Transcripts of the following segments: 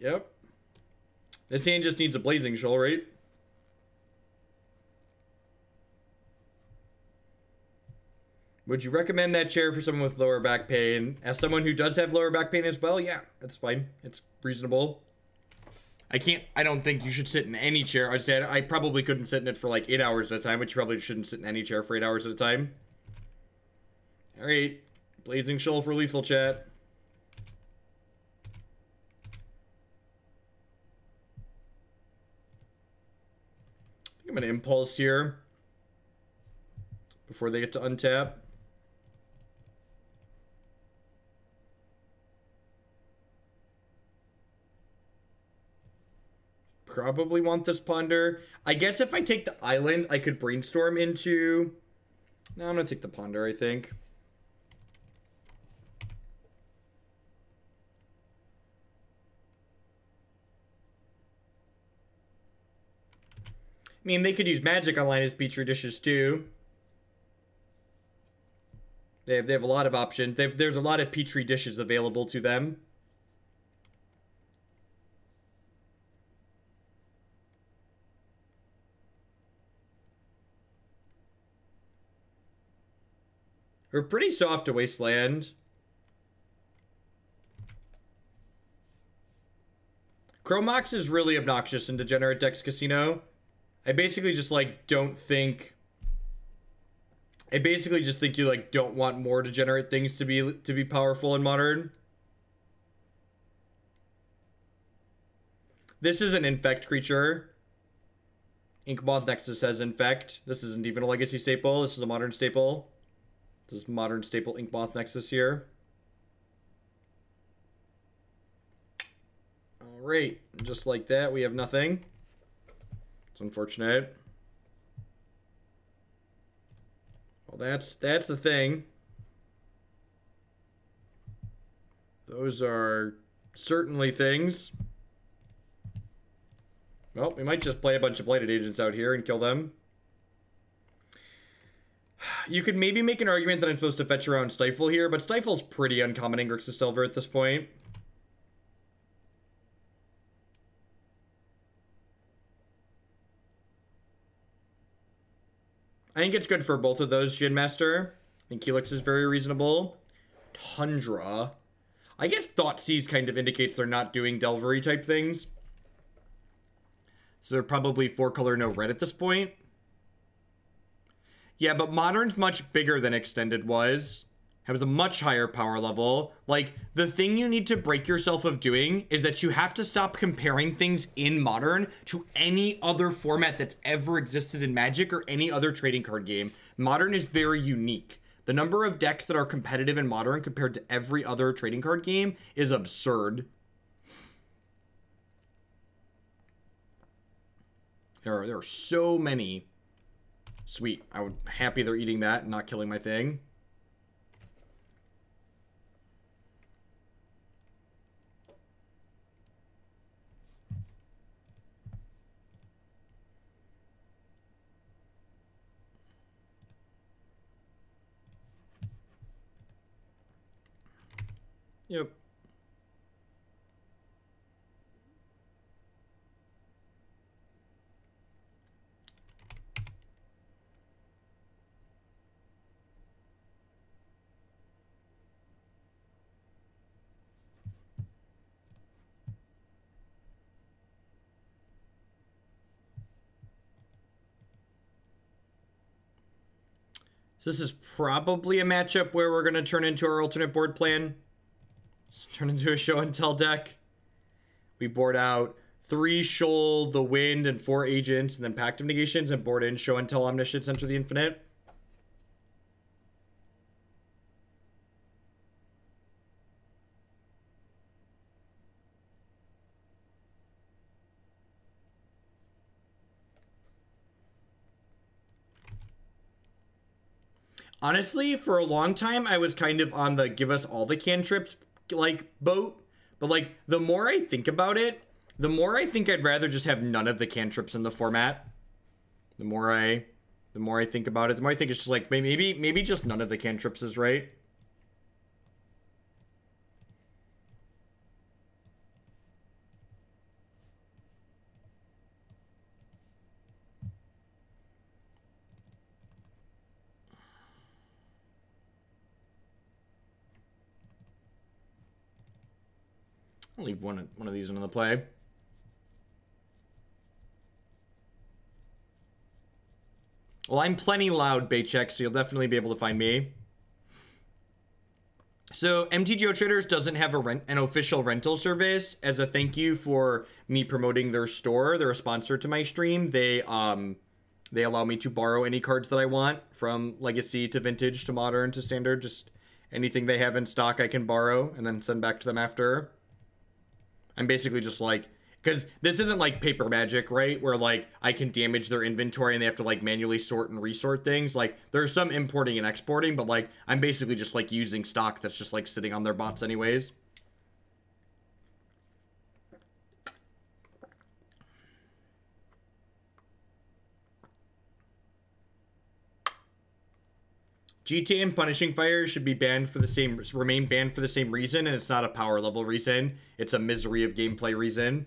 Yep. This hand just needs a Blazing Shoal, right? Would you recommend that chair for someone with lower back pain? As someone who does have lower back pain as well, yeah, that's fine. It's reasonable. I don't think you should sit in any chair. I'd say I probably couldn't sit in it for like 8 hours at a time, but you probably shouldn't sit in any chair for 8 hours at a time. All right. Blazing Shoal for lethal, chat. I think I'm gonna impulse here before they get to untap. Probably want this Ponder. I guess if I take the island, I could Brainstorm into... No, I'm gonna take the Ponder, I think. I mean, they could use magic online as Petri dishes too. They have a lot of options. There's a lot of Petri dishes available to them. We're pretty soft to Wasteland. Chromox is really obnoxious in Degenerate Decks Casino. I basically just like don't think... I basically just think you like don't want more degenerate things to be powerful in Modern. This is an Infect creature. Inkmoth Nexus says Infect. This isn't even a Legacy staple. This is a Modern staple. This is Modern staple Inkmoth Nexus here. Alright, just like that, we have nothing. It's unfortunate. Well, that's the thing. Those are certainly things. Well, we might just play a bunch of Blighted Agents out here and kill them. You could maybe make an argument that I'm supposed to fetch around Stifle here, but Stifle's pretty uncommon in Grixis Delver at this point. I think it's good for both of those, Jin Master. I think Helix is very reasonable. Tundra. I guess Thoughtseize kind of indicates they're not doing Delvery type things. So they're probably 4-color no red at this point. Yeah, but Modern's much bigger than Extended was. Has a much higher power level. Like, the thing you need to break yourself of doing is that you have to stop comparing things in Modern to any other format that's ever existed in Magic or any other trading card game. Modern is very unique. The number of decks that are competitive in Modern compared to every other trading card game is absurd. There are so many. Sweet. I'm happy they're eating that and not killing my thing. Yep. This is probably a matchup where we're going to turn into our alternate board plan. Just turn into a show and tell deck. We board out 3 Shoal, the Wind, and 4 Agents, and then Pact of Negations, and board in show and tell Omniscience, Enter the Infinite. Honestly, for a long time, I was kind of on the give us all the cantrips, like, boat. But, like, the more I think about it, the more I think I'd rather just have none of the cantrips in the format. The more I think about it, the more I think it's just like, maybe just none of the cantrips is right. I'll leave one of these into the play. Well, I'm plenty loud, Baycheck, so you'll definitely be able to find me. So MTGO Traders doesn't have an official rental service. As a thank you for me promoting their store. They're a sponsor to my stream. They allow me to borrow any cards that I want, from Legacy to Vintage to Modern to Standard. Just anything they have in stock I can borrow and then send back to them after. I'm basically just like, because this isn't like Paper Magic, right? Where like I can damage their inventory and they have to like manually sort and resort things. Like there's some importing and exporting, but like I'm basically just like using stock that's just like sitting on their bots anyways. GTA and Punishing Fire should be banned for the same, remain banned for the same reason, and it's not a power level reason. It's a misery of gameplay reason.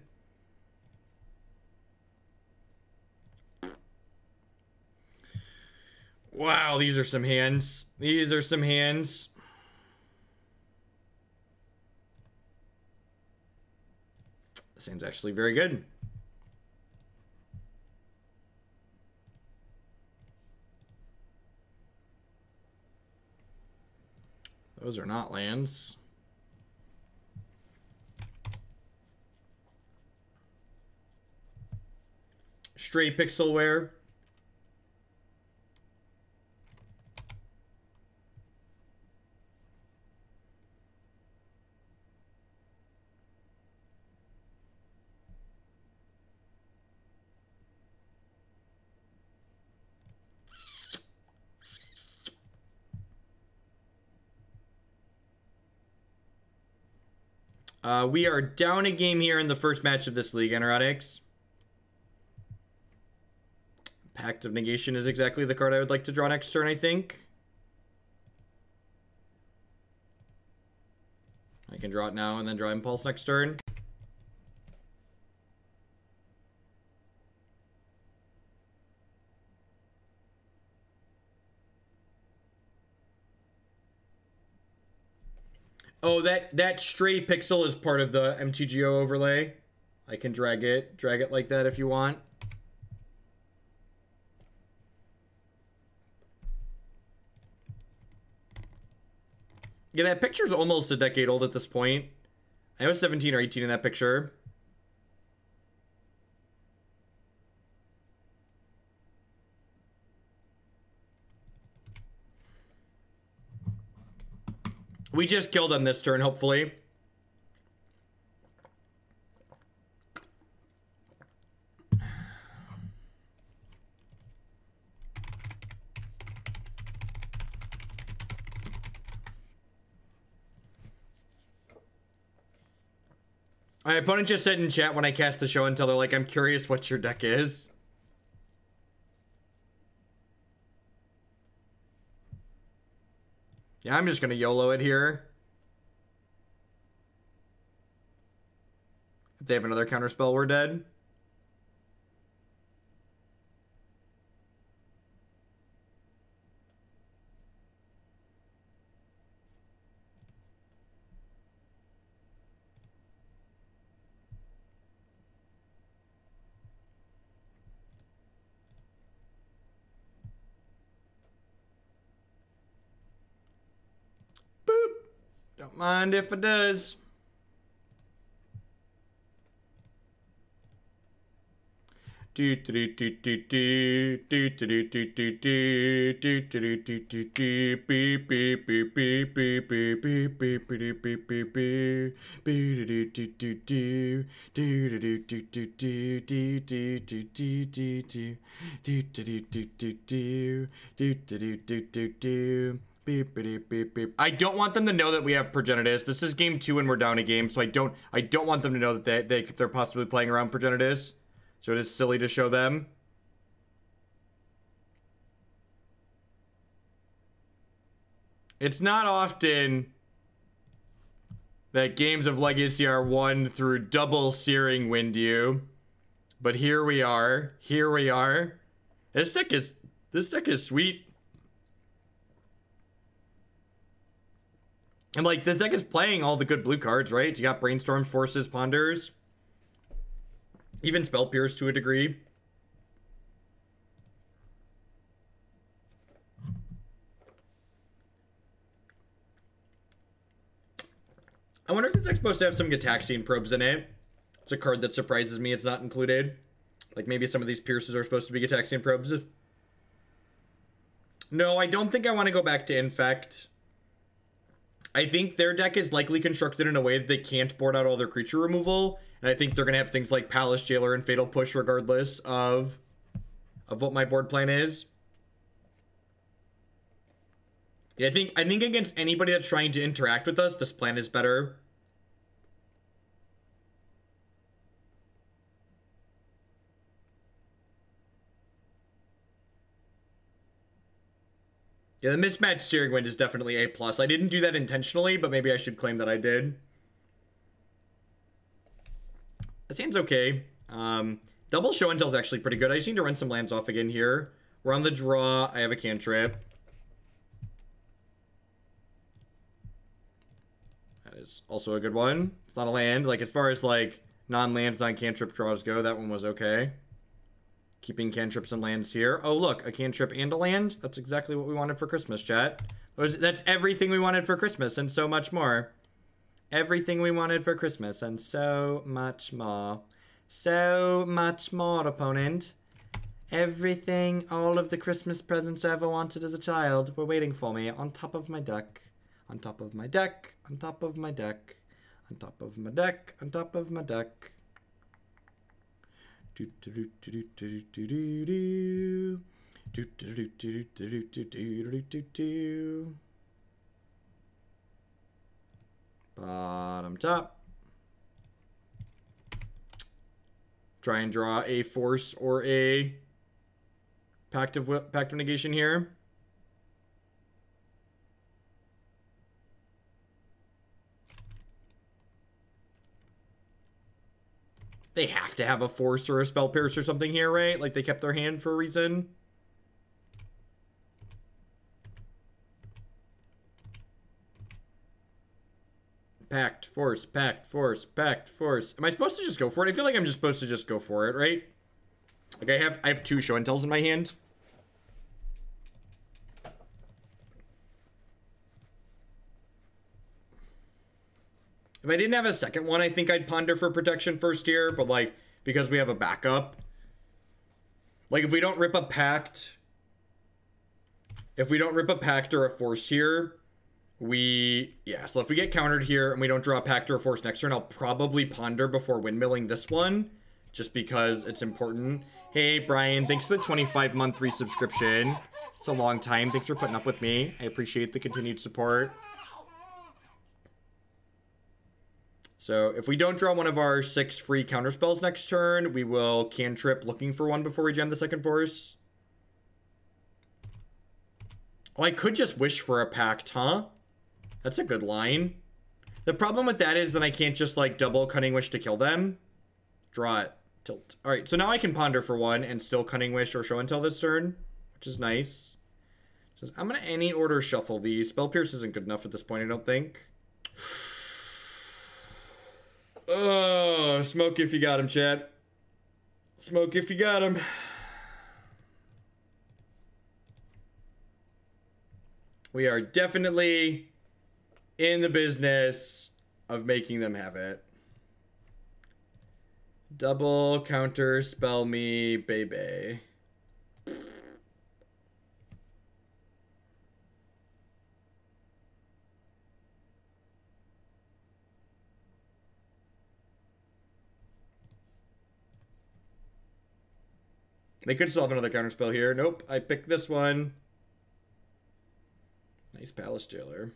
Wow, these are some hands. These are some hands. This hand's actually very good. Those are not lands. Stray Pixelware. We are down a game here in the first match of this league, Enerotics. Pact of Negation is exactly the card I would like to draw next turn, I think. I can draw it now and then draw Impulse next turn. Oh, that stray pixel is part of the MTGO overlay. I can drag it like that if you want. Yeah, that picture's almost a decade old at this point. I was 17 or 18 in that picture. We just killed them this turn, hopefully. My opponent just said in chat when I cast the show until they're like, I'm curious what your deck is. Yeah, I'm just gonna YOLO it here. If they have another counterspell, we're dead. Don't mind if it does. I don't want them to know that we have Progenitus. This is game 2 and we're down a game, so I don't want them to know that they're possibly playing around Progenitus. So it is silly to show them. It's not often that games of Legacy are won through double Searing Wind you. But here we are. Here we are. This deck is sweet. And like this deck is playing all the good blue cards, right? You got Brainstorm, Forces, Ponders, even Spell Pierce to a degree. I wonder if this deck's supposed to have some Gataxian Probes in it. It's a card that surprises me it's not included. Like maybe some of these Pierces are supposed to be Gataxian Probes. No, I don't think I want to go back to Infect. I think their deck is likely constructed in a way that they can't board out all their creature removal. And I think they're going to have things like Palace Jailer and Fatal Push regardless of what my board plan is. Yeah, I think against anybody that's trying to interact with us, this plan is better. Yeah, the mismatched Searing Wind is definitely A+. I didn't do that intentionally, but maybe I should claim that I did. This hand's okay. Double Show and Tell is actually pretty good. I just need to run some lands off again here. We're on the draw. I have a cantrip. That is also a good one. It's not a land. Like, as far as, like, non-lands, non-cantrip draws go, that one was okay. Keeping cantrips and lands here. Oh, look, a cantrip and a land. That's exactly what we wanted for Christmas, chat. That's everything we wanted for Christmas and so much more. Everything we wanted for Christmas and so much more. So much more, opponent. Everything, all of the Christmas presents I ever wanted as a child were waiting for me on top of my deck. On top of my deck. On top of my deck. On top of my deck. On top of my deck. Bottom top. Try and draw a Force or a Pact of Negation here. They have to have a Force or a Spell Pierce or something here, right? Like they kept their hand for a reason. Pact, Force, Pact, Force, Pact, Force. Am I supposed to just go for it? I feel like I'm just supposed to just go for it, right? Like I have 2 Show and Tells in my hand. If I didn't have a second one, I think I'd ponder for protection first here, but like, because we have a backup. Like, if we don't rip a Pact... If we don't rip a Pact or a Force here, yeah, so if we get countered here and we don't draw a Pact or a Force next turn, I'll probably ponder before windmilling this one, just because it's important. Hey, Brian, thanks for the 25-month resubscription. It's a long time. Thanks for putting up with me. I appreciate the continued support. So if we don't draw one of our 6 free counter spells next turn, we will cantrip looking for one before we jam the second Force. Oh, I could just wish for a Pact, huh? That's a good line. The problem with that is that I can't just like double Cunning Wish to kill them. Draw it. Tilt. Alright, so now I can ponder for one and still Cunning Wish or Show and Tell this turn, which is nice. Just, I'm gonna any order shuffle these. Spell Pierce isn't good enough at this point, I don't think. Oh, smoke if you got him, chat. Smoke if you got him. We are definitely in the business of making them have it. Double counter spell me, baby. They could still have another counterspell here. Nope, I picked this one. Nice Palace Jailer.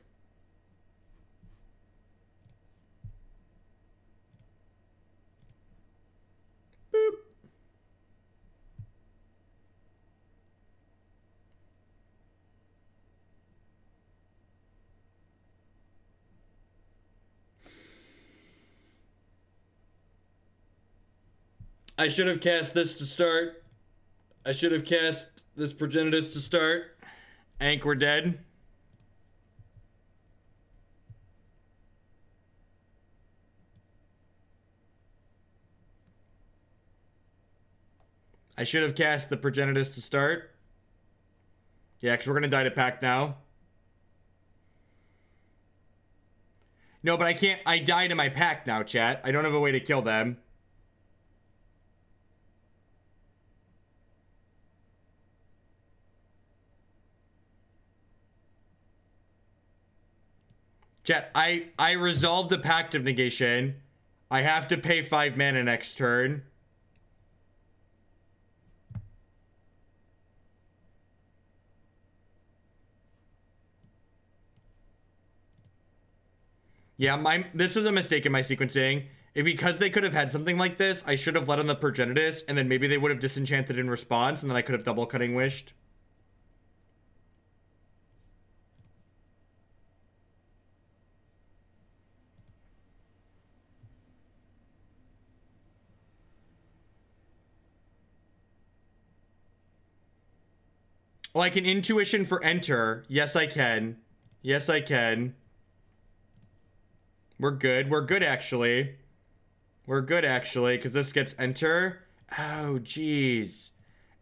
Boop. I should have cast this to start. I should have cast this Progenitus to start. Ank, we're dead. I should have cast the Progenitus to start. Yeah, because we're going to die to Pact now. No, but I can't. I die to my Pact now, chat. I don't have a way to kill them. Chat, I resolved a Pact of Negation. I have to pay 5 mana next turn. Yeah, this was a mistake in my sequencing. Because they could have had something like this, I should have let on the Progenitus, and then maybe they would have disenchanted in response, and then I could have double Cunning Wished. Oh, I can intuition for enter. Yes, I can. Yes, I can. We're good. We're good, actually. We're good, actually, because this gets enter. Oh, jeez.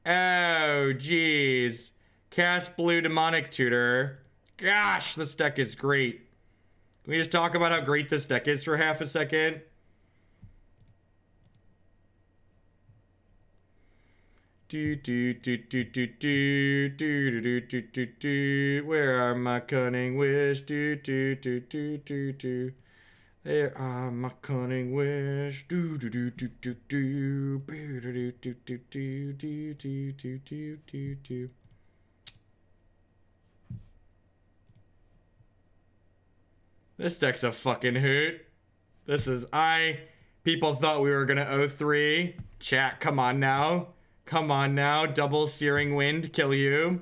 Oh, jeez. Cast blue demonic tutor. Gosh, this deck is great. Can we just talk about how great this deck is for half a second? Where are my Cunning Wish? There are my Cunning Wish. This deck's a fucking hoot. This is people thought we were gonna 0-3. Chat, come on now. Come on now. Double Searing Wind, kill you.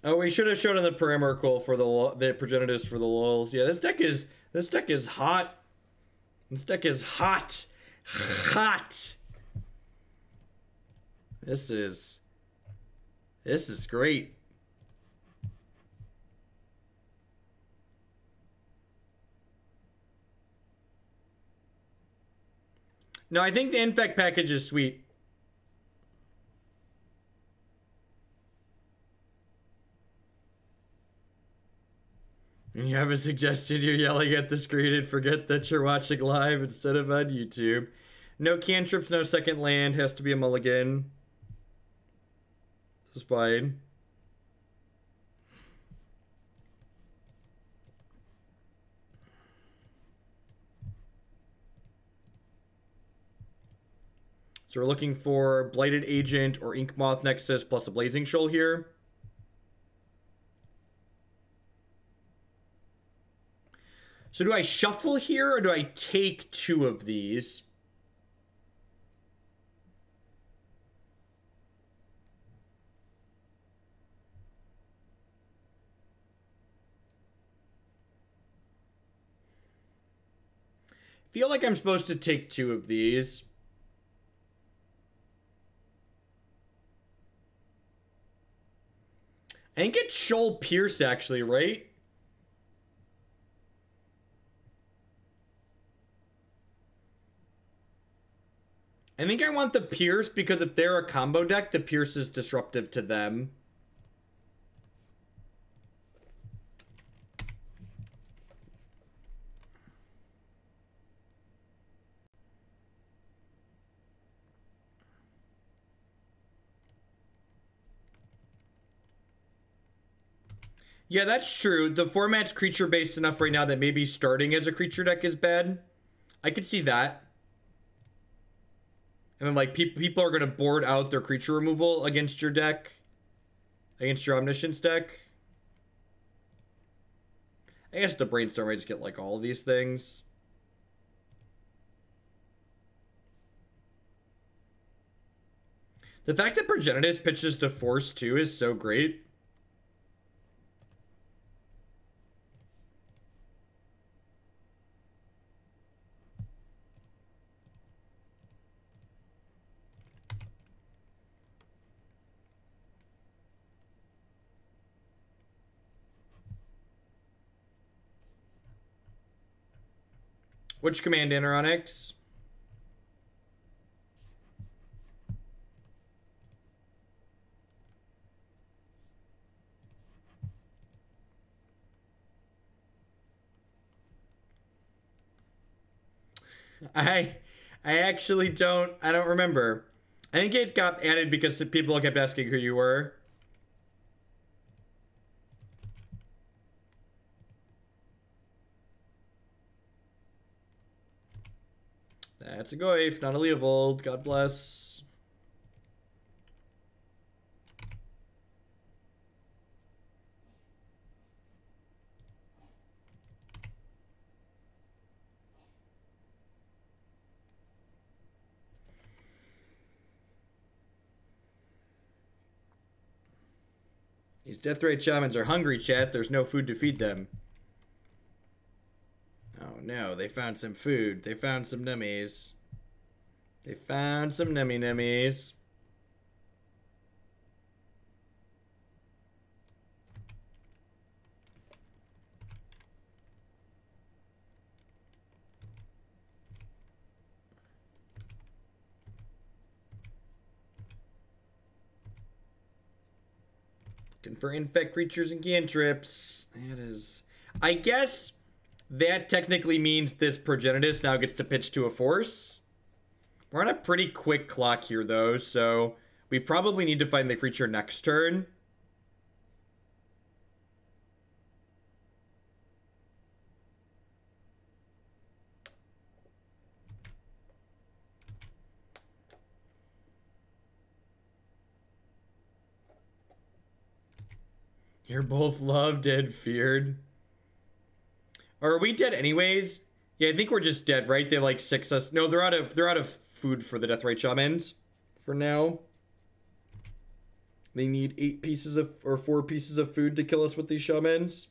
Oh, we should have shown in the Paramour for the Progenitus for the lulz. Yeah, this deck is hot. This deck is hot. Hot. This is great. No, I think the Infect package is sweet. You have a suggestion, you're yelling at the screen and forget that you're watching live instead of on YouTube. No cantrips, no second land, has to be a mulligan. This is fine. So we're looking for Blighted Agent or Inkmoth Nexus plus a Blazing Shoal here. So do I shuffle here or do I take 2 of these? Feel like I'm supposed to take 2 of these. I think it's Shoal Pierce, actually, right? I think I want the Pierce because if they're a combo deck, the Pierce is disruptive to them. Yeah, that's true. The format's creature-based enough right now that maybe starting as a creature deck is bad. I could see that. And then, like, people are going to board out their creature removal against your deck. Against your Omniscience deck. I guess the Brainstorm, I just get, like, all of these things. The fact that Progenitus pitches to Force, too, is so great. Which command, Onyx? I actually don't remember. I think it got added because people kept asking who you were. That's a Goyf, not a Leovold. God bless. These Deathrite Shamans are hungry, chat. There's no food to feed them. Oh no, they found some food. They found some nummies. They found some nummies. Looking for infect creatures and cantrips. That is... I guess that technically means this Progenitus now gets to pitch to a force. We're on a pretty quick clock here, though, so we probably need to find the creature next turn. You're both loved and feared. Or are we dead anyways? Yeah, I think we're just dead, right? They like 6 us. No, they're out of food for the Deathrite Shamans for now. They need 8 pieces of, or 4 pieces of food to kill us with these shamans.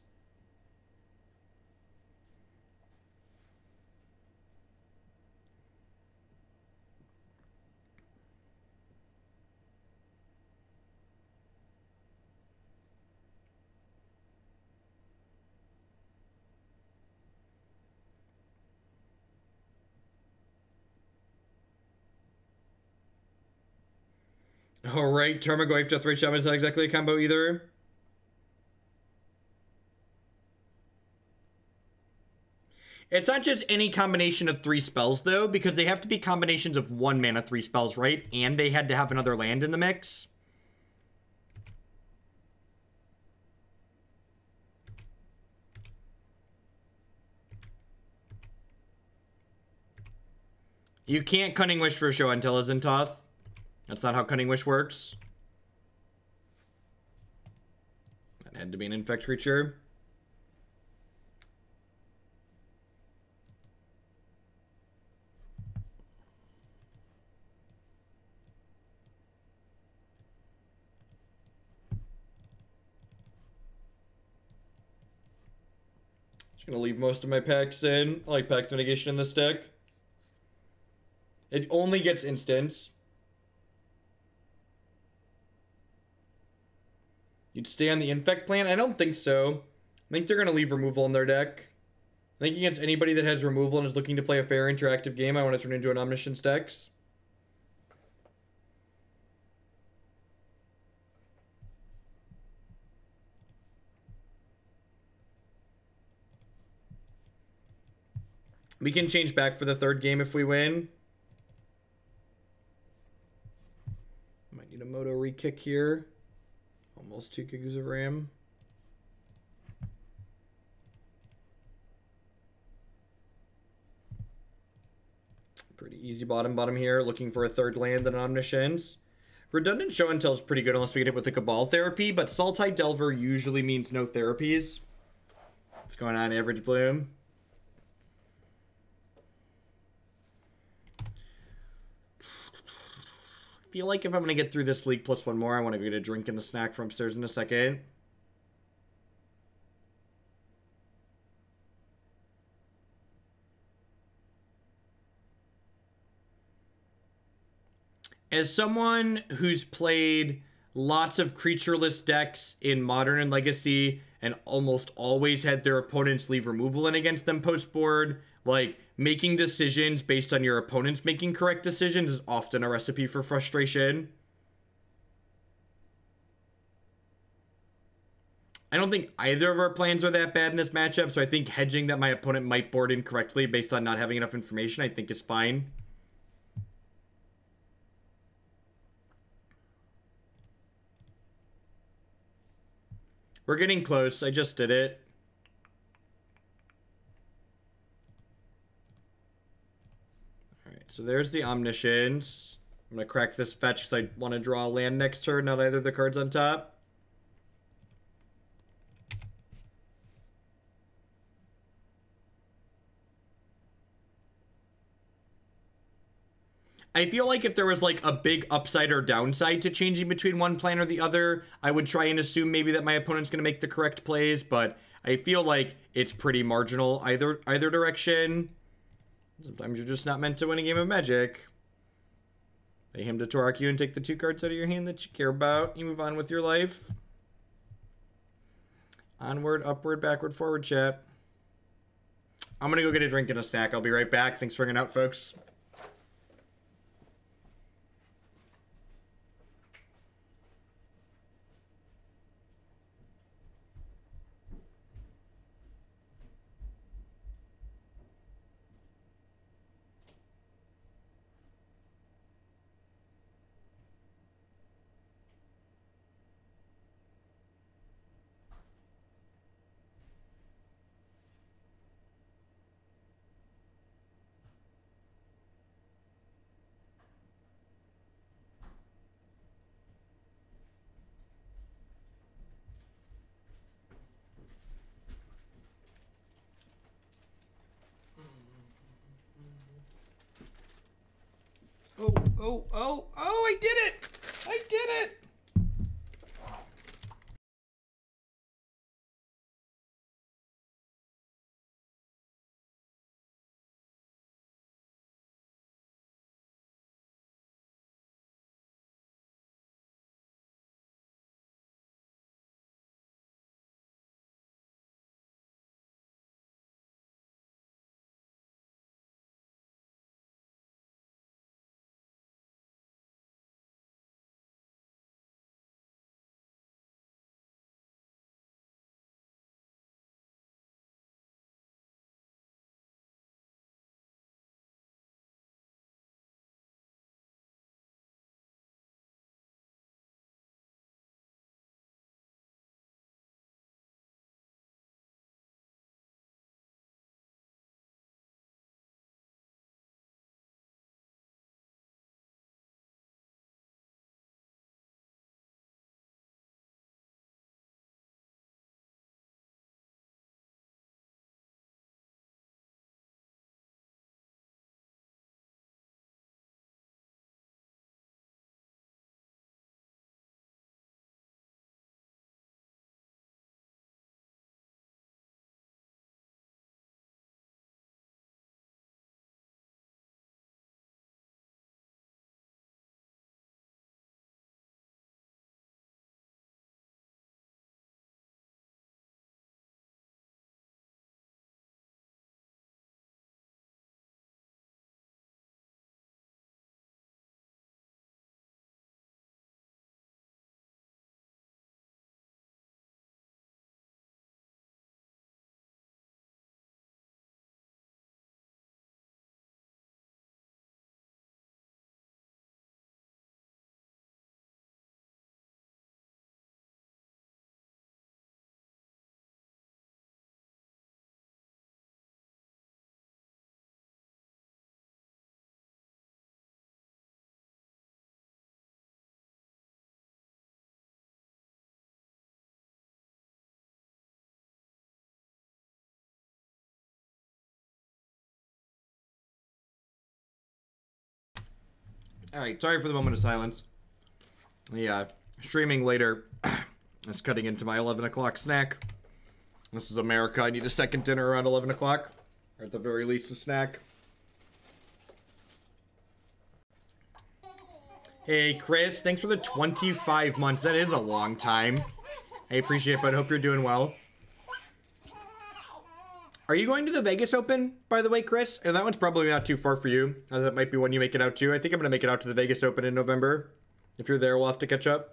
Alright, Tarmogoyf Deathrite Shaman is not exactly a combo either. It's not just any combination of 3 spells, though, because they have to be combinations of 1 mana 3 spells, right? And they had to have another land in the mix. You can't Cunning Wish for Show until Izintoth. That's not how Cunning Wish works. That had to be an infect creature. Just gonna leave most of my packs in. I like Pact of Negation in this deck. It only gets instants. You'd stay on the infect plan? I don't think so. I think they're going to leave removal in their deck. I think against anybody that has removal and is looking to play a fair interactive game, I want to turn into an Omniscience decks. We can change back for the 3rd game if we win. Might need a Moto re-kick here. Almost 2 gigs of RAM. Pretty easy bottom here. Looking for a 3rd land and Omniscience. Redundant Show and Tell is pretty good unless we get hit with the Cabal therapy, but Sultai Delver usually means no therapies. What's going on, Average Bloom? I feel like if I'm going to get through this league plus 1 more, I want to get a drink and a snack from upstairs in a second. As someone who's played lots of creatureless decks in Modern and Legacy and almost always had their opponents leave removal in against them post-board, Like, making decisions based on your opponents making correct decisions is often a recipe for frustration. I don't think either of our plans are that bad in this matchup, so I think hedging that my opponent might board incorrectly based on not having enough information, I think is fine. We're getting close. I just did it. Alright, so there's the Omniscience. I'm going to crack this fetch because I want to draw a land next turn, not either of the cards on top. I feel like if there was like a big upside or downside to changing between one plan or the other, I would try and assume maybe that my opponent's going to make the correct plays, but I feel like it's pretty marginal either direction. Sometimes you're just not meant to win a game of Magic. Pay him to Torque you and take the 2 cards out of your hand that you care about. You move on with your life. Onward, upward, backward, forward, chat. I'm going to go get a drink and a snack. I'll be right back. Thanks for hanging out, folks. Oh, I did it! I did it! Alright, sorry for the moment of silence. Yeah, streaming later. It's cutting into my 11 o'clock snack. This is America. I need a second dinner around 11 o'clock. Or at the very least, a snack. Hey, Chris, thanks for the 25 months. That is a long time. I appreciate it, but I hope you're doing well. Are you going to the Vegas Open, by the way, Chris? And that one's probably not too far for you, as that might be one you make it out to. I think I'm going to make it out to the Vegas Open in November. If you're there, we'll have to catch up.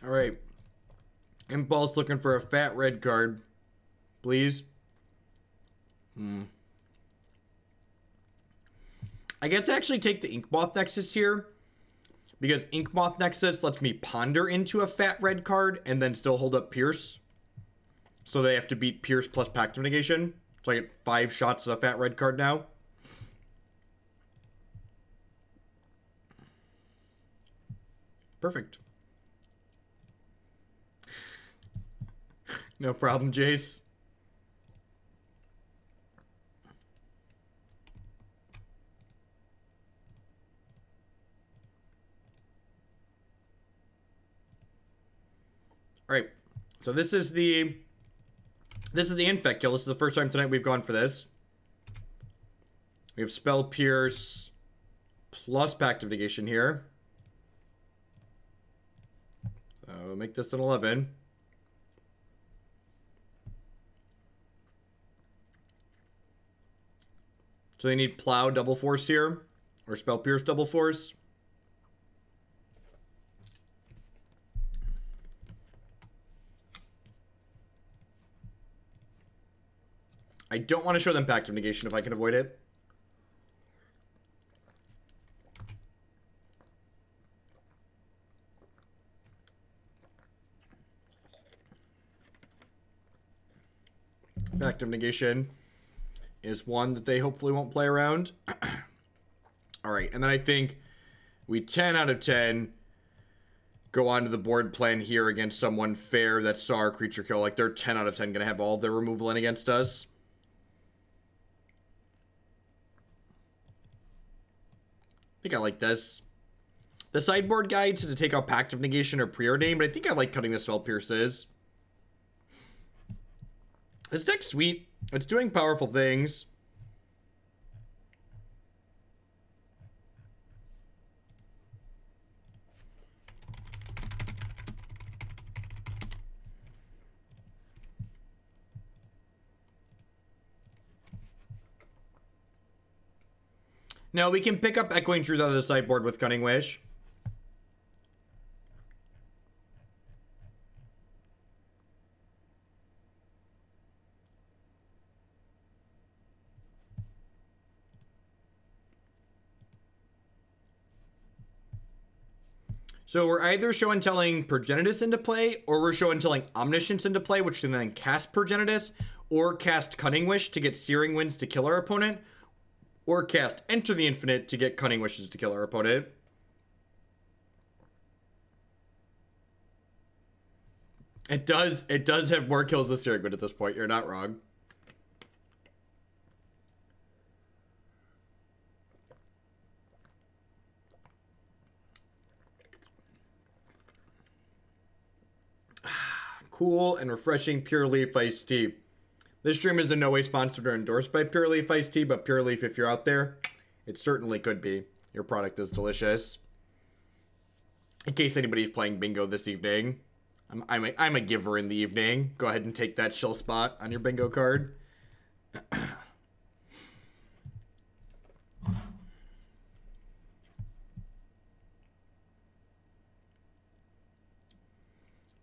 All right. Impulse looking for a fat red card. Please. I guess I actually take the Inkmoth Nexus here, because Inkmoth Nexus lets me ponder into a fat red card and then still hold up Pierce. So they have to beat Pierce plus Pact of Negation. So I get 5 shots of a fat red card now. Perfect. No problem, Jace. All right. So this is the infect kill. This is the first time tonight we've gone for this. We have Spell Pierce plus Pact of Negation here. So we'll make this an 11. So they need Plow double force here, or Spell Pierce double force. I don't want to show them Pact of Negation if I can avoid it. Pact of Negation is one that they hopefully won't play around. All right, and then I think we 10 out of 10 go on to the board plan here against someone fair that saw our creature kill. Like, they're 10 out of 10 going to have all of their removal in against us. I think I like this. The sideboard guides to take out Pact of Negation or Preordain, but I think I like cutting the Spell Pierces. This deck's sweet. It's doing powerful things. No, we can pick up Echoing Truth out of the sideboard with Cunning Wish. So we're either show and telling Progenitus into play, or we're show and telling Omniscience into play, which can then cast Progenitus, or cast Cunning Wish to get Searing Winds to kill our opponent, or cast Enter the Infinite to get Cunning Wishes to kill our opponent. It does have more kills than Searing Wind at this point. You're not wrong. Cool and refreshing Pure Leaf iced tea. This stream is in no way sponsored or endorsed by Pure Leaf iced tea, but Pure Leaf, if you're out there, it certainly could be. Your product is delicious. In case anybody's playing bingo this evening, I'm a giver in the evening. Go ahead and take that chill spot on your bingo card.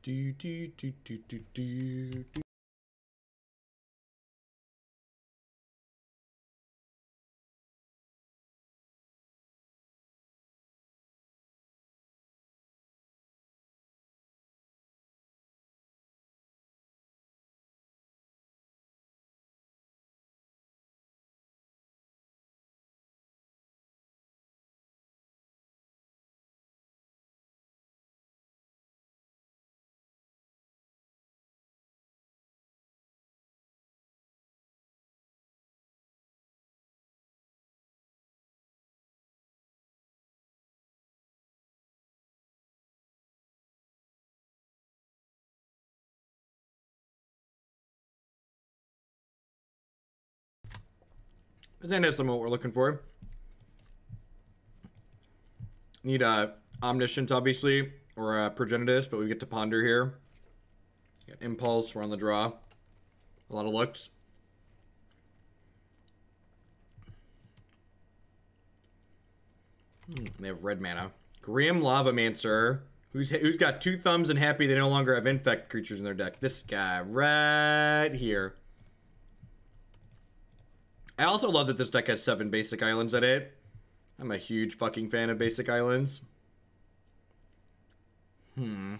do do do do do do. That's some what we're looking for. Need Omniscience, obviously, or Progenitus, but we get to Ponder here. Got Impulse, we're on the draw. A lot of looks. They have red mana. Grim Lavamancer. Who's got 2 thumbs and happy they no longer have infect creatures in their deck. This guy right here. I also love that this deck has 7 basic islands in it. I'm a huge fucking fan of basic islands. I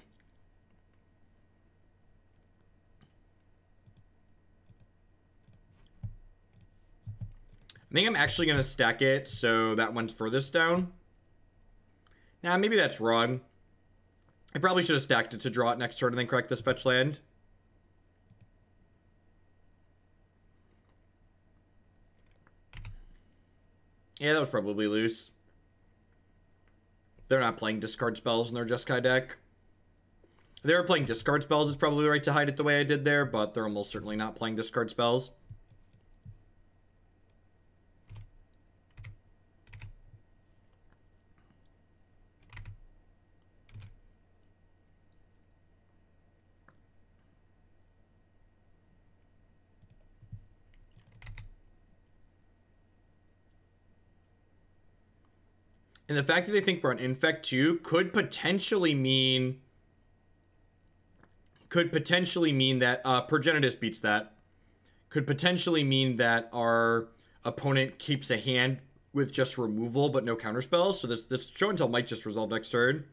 think I'm actually going to stack it so that one's furthest down. Nah, maybe that's wrong. I probably should have stacked it to draw it next turn and then correct this fetch land. Yeah, that was probably loose. They're not playing discard spells in their Jeskai deck. If they were playing discard spells, it's probably right to hide it the way I did there, but they're almost certainly not playing discard spells. And the fact that they think we're on Infect 2 could potentially mean that Progenitus beats that. Could potentially mean that our opponent keeps a hand with just removal but no counterspells. So this show and tell might just resolve next turn.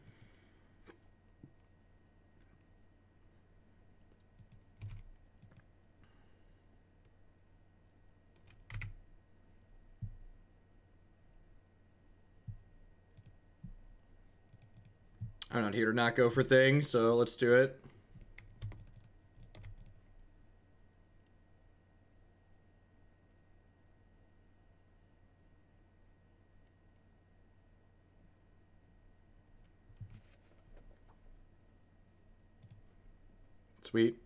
I'm not here to not go for things, so let's do it. Sweet.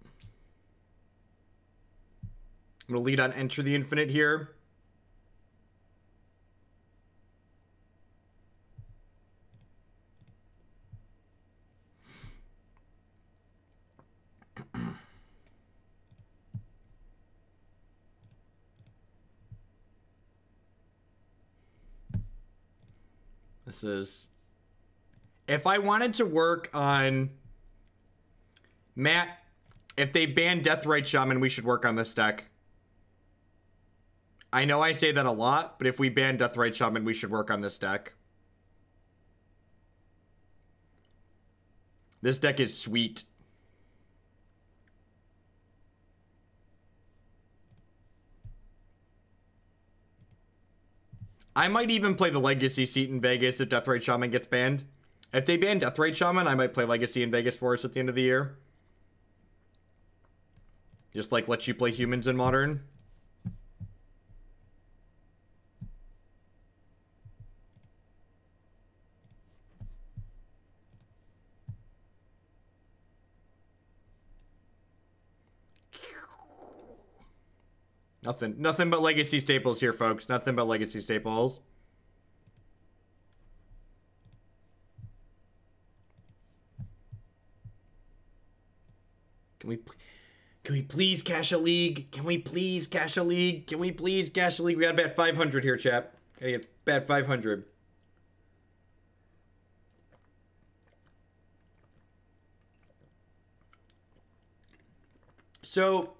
I'm going to lead on Enter the Infinite here. This is... If I wanted to work on... Matt, if they ban Deathrite Shaman, we should work on this deck. I know I say that a lot, but if we ban Deathrite Shaman, we should work on this deck. This deck is sweet. I might even play the Legacy seat in Vegas if Deathrite Shaman gets banned. If they ban Deathrite Shaman, I might play Legacy in Vegas for us at the end of the year. Just like let you play humans in Modern. Nothing but Legacy staples here, folks. Nothing but Legacy staples. Can we please cash a league? Can we please cash a league? Can we please cash a league? We gotta bet 500 here, chap. Gotta get bet 500. So,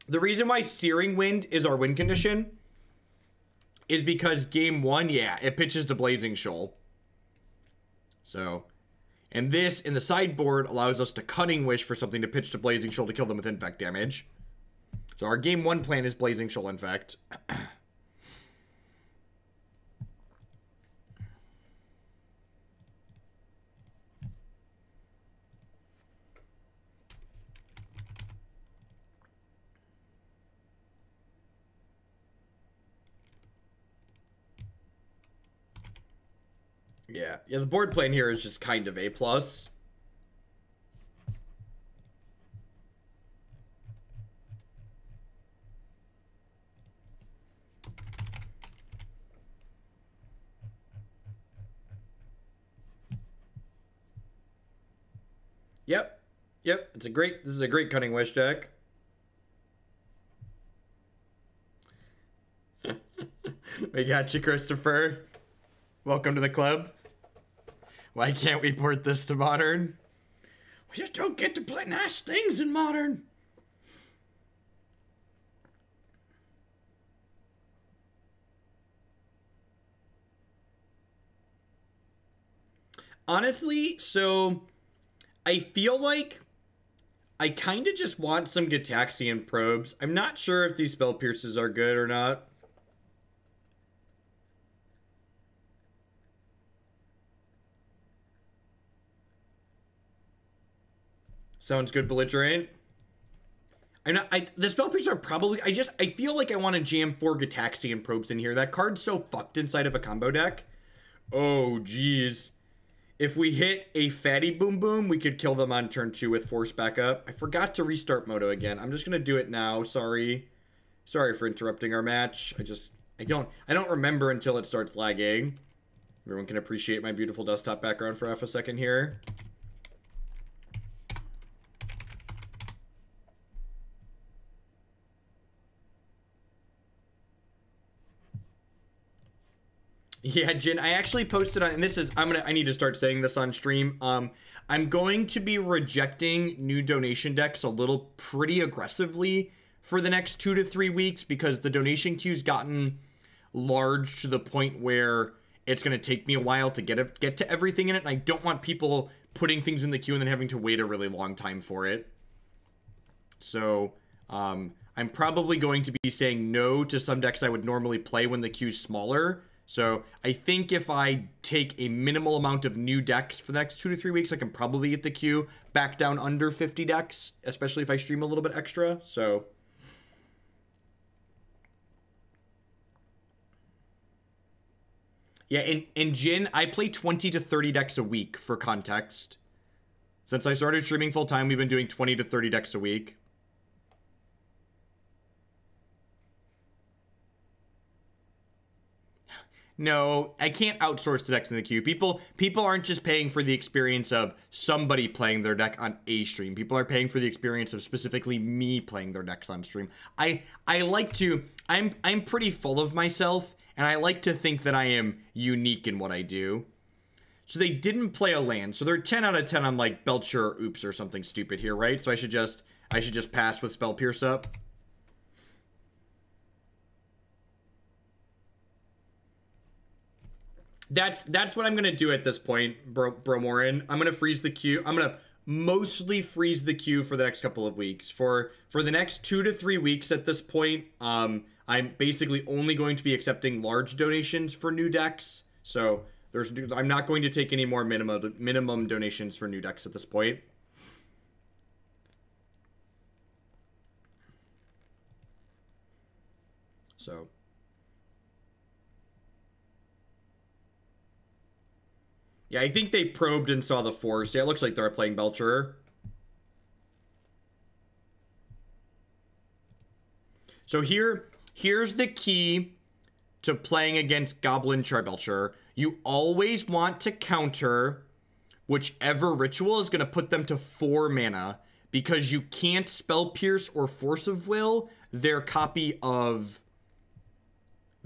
the reason why Searing Wind is our win condition is because game 1, yeah, it pitches to Blazing Shoal. So, and this in the sideboard allows us to Cunning Wish for something to pitch to Blazing Shoal to kill them with infect damage. So our game 1 plan is Blazing Shoal Infect. Yeah, the board plan here is just kind of A+. Yep. Yep. This is a great Cunning Wish deck. We got you, Christopher. Welcome to the club. Why can't we port this to Modern? We just don't get to play nice things in Modern. Honestly, so I feel like I kind of just want some Gitaxian probes. I'm not sure if these spell pierces are good or not. Sounds good, belligerent. The spell pierces are probably, I feel like I want to jam 4 Gitaxian probes in here. That card's so fucked inside of a combo deck. Oh, geez. If we hit a fatty boom boom, we could kill them on turn 2 with force backup. I forgot to restart Moto again. I'm just gonna do it now. Sorry for interrupting our match. I don't remember until it starts lagging. Everyone can appreciate my beautiful desktop background for half a second here. Yeah, Jin, I actually posted on, and this is, I need to start saying this on stream. I'm going to be rejecting new donation decks a little pretty aggressively for the next 2 to 3 weeks because the donation queue's gotten large to the point where it's going to take me a while to get to everything in it, and I don't want people putting things in the queue and then having to wait a really long time for it. So, I'm probably going to be saying no to some decks I would normally play when the queue's smaller. So I think if I take a minimal amount of new decks for the next 2 to 3 weeks, I can probably get the queue back down under 50 decks, especially if I stream a little bit extra. So yeah, in Jin, I play 20 to 30 decks a week for context. Since I started streaming full time, we've been doing 20 to 30 decks a week. No, I can't outsource the decks in the queue. People aren't just paying for the experience of somebody playing their deck on a stream. People are paying for the experience of specifically me playing their decks on stream. I'm pretty full of myself, and I like to think that I am unique in what I do. So they didn't play a land. So they're 10 out of 10 on like Belcher or Oops or something stupid here, right? So I should just pass with Spell Pierce up. That's what I'm gonna do at this point, Bromorin. I'm gonna freeze the queue. I'm gonna mostly freeze the queue for the next couple of weeks. For the next 2 to 3 weeks at this point, I'm basically only going to be accepting large donations for new decks. So I'm not going to take any more minimum donations for new decks at this point. So. Yeah, I think they probed and saw the force. Yeah, it looks like they're playing Belcher. So here's the key to playing against Goblin Charbelcher. You always want to counter whichever ritual is going to put them to 4 mana, because you can't Spell Pierce or Force of Will their copy of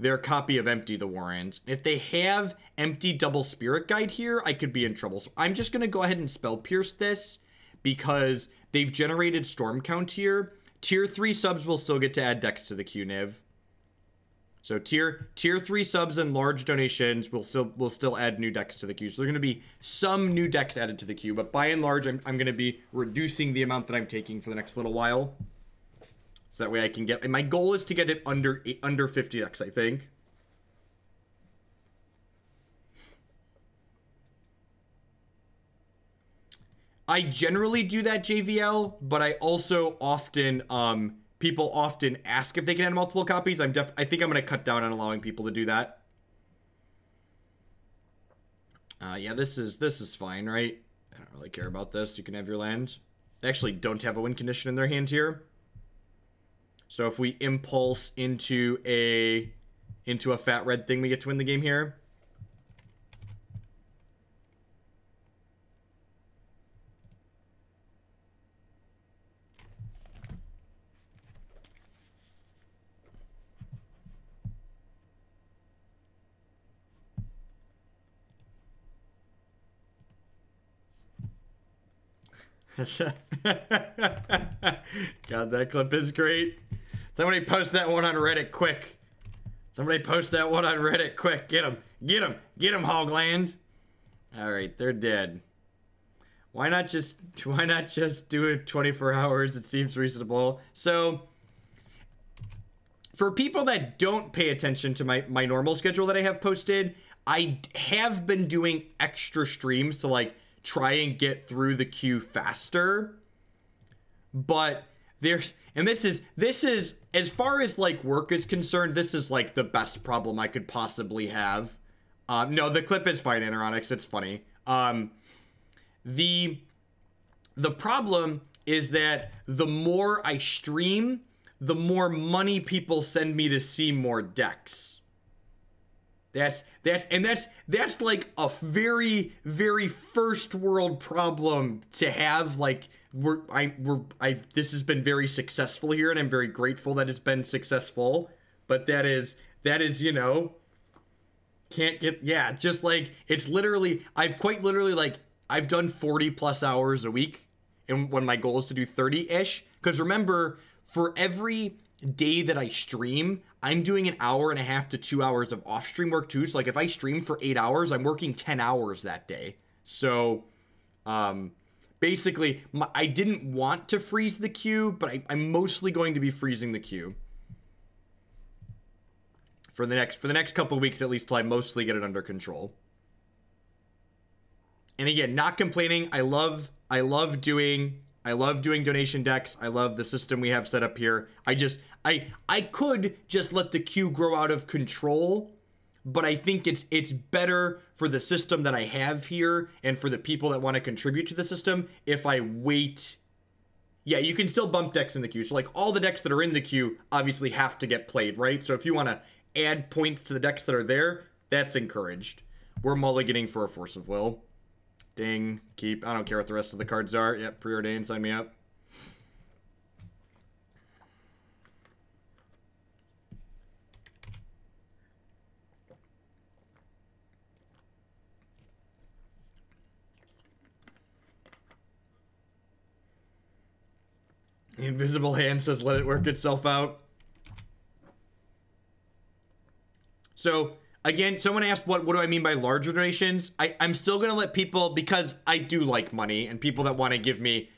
Empty the Warrens. If they have Empty Double Spirit Guide here, I could be in trouble. So I'm just going to go ahead and Spell Pierce this because they've generated Storm Count here. Tier 3 subs will still get to add decks to the queue, Niv. So tier 3 subs and large donations will still add new decks to the queue. So there are going to be some new decks added to the queue, but by and large, I'm going to be reducing the amount that I'm taking for the next little while. So that way I can get, and my goal is to get it under 50 decks, I think. I generally do that, JVL, but I also often, people often ask if they can add multiple copies. I think I'm going to cut down on allowing people to do that. Yeah, this is fine, right? I don't really care about this. You can have your land. They actually don't have a win condition in their hand here. So if we impulse into a fat red thing, we get to win the game here. God, that clip is great. Somebody post that one on Reddit quick. Somebody post that one on Reddit quick. Get him. Get him. Get him, Hogland. All right, they're dead. Why not just do it 24 hours? It seems reasonable. So for people that don't pay attention to my normal schedule that I have posted, I have been doing extra streams to like try and get through the queue faster. But there's, and this is as far as like work is concerned, this is like the best problem I could possibly have. No, the clip is fine, Anoronics. It's funny. The problem is that the more I stream, the more money people send me to see more decks. That's like a very, very first world problem to have. Like this has been very successful here, and I'm very grateful that it's been successful. But that is, you know, can't get, yeah, just like, it's literally, I've done 40 plus hours a week, and when my goal is to do 30-ish, because remember, for every day that I stream, I'm doing an hour and a half to 2 hours of off-stream work too. So like if I stream for 8 hours, I'm working 10 hours that day. So basically, I didn't want to freeze the queue, but I'm mostly going to be freezing the queue for the next couple of weeks, at least, till I mostly get it under control. And again, not complaining. I love doing donation decks. I love the system we have set up here. I could just let the queue grow out of control, but I think it's better for the system that I have here and for the people that want to contribute to the system if I wait. Yeah, you can still bump decks in the queue. So like all the decks that are in the queue obviously have to get played, right? So if you want to add points to the decks that are there, that's encouraged. We're mulliganing for a Force of Will. Ding, keep. I don't care what the rest of the cards are. Yep, Preordain, sign me up. The Invisible Hand says, let it work itself out. So, again, someone asked, what do I mean by larger donations? I'm still going to let people, because I do like money, and people that want to give me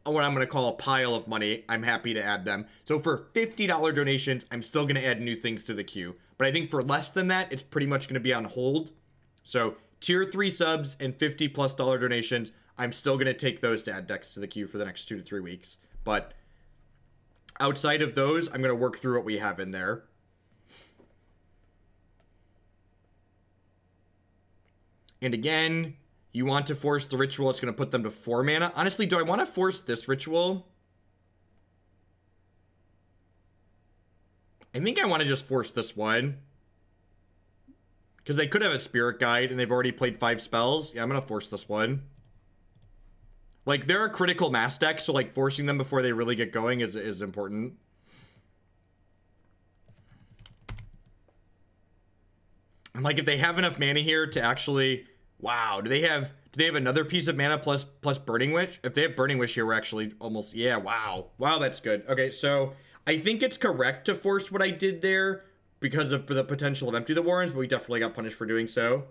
what I'm going to call a pile of money, I'm happy to add them. So for $50 donations, I'm still going to add new things to the queue. But I think for less than that, it's pretty much going to be on hold. So tier 3 subs and $50+ donations, I'm still going to take those to add decks to the queue for the next 2 to 3 weeks. But outside of those, I'm going to work through what we have in there. And again, you want to force the ritual. It's going to put them to 4 mana. Honestly, do I want to force this ritual? I think I want to just force this one. Because they could have a Spirit Guide, and they've already played 5 spells. Yeah, I'm going to force this one. Like, they're a critical mass deck, so, like, forcing them before they really get going is important. And, like, if they have enough mana here to actually... Wow, do they have another piece of mana plus Burning Wish? If they have Burning Wish here, we're actually almost... Yeah, wow. Wow, that's good. Okay, so I think it's correct to force what I did there because of the potential of Empty the Warrens, but we definitely got punished for doing so.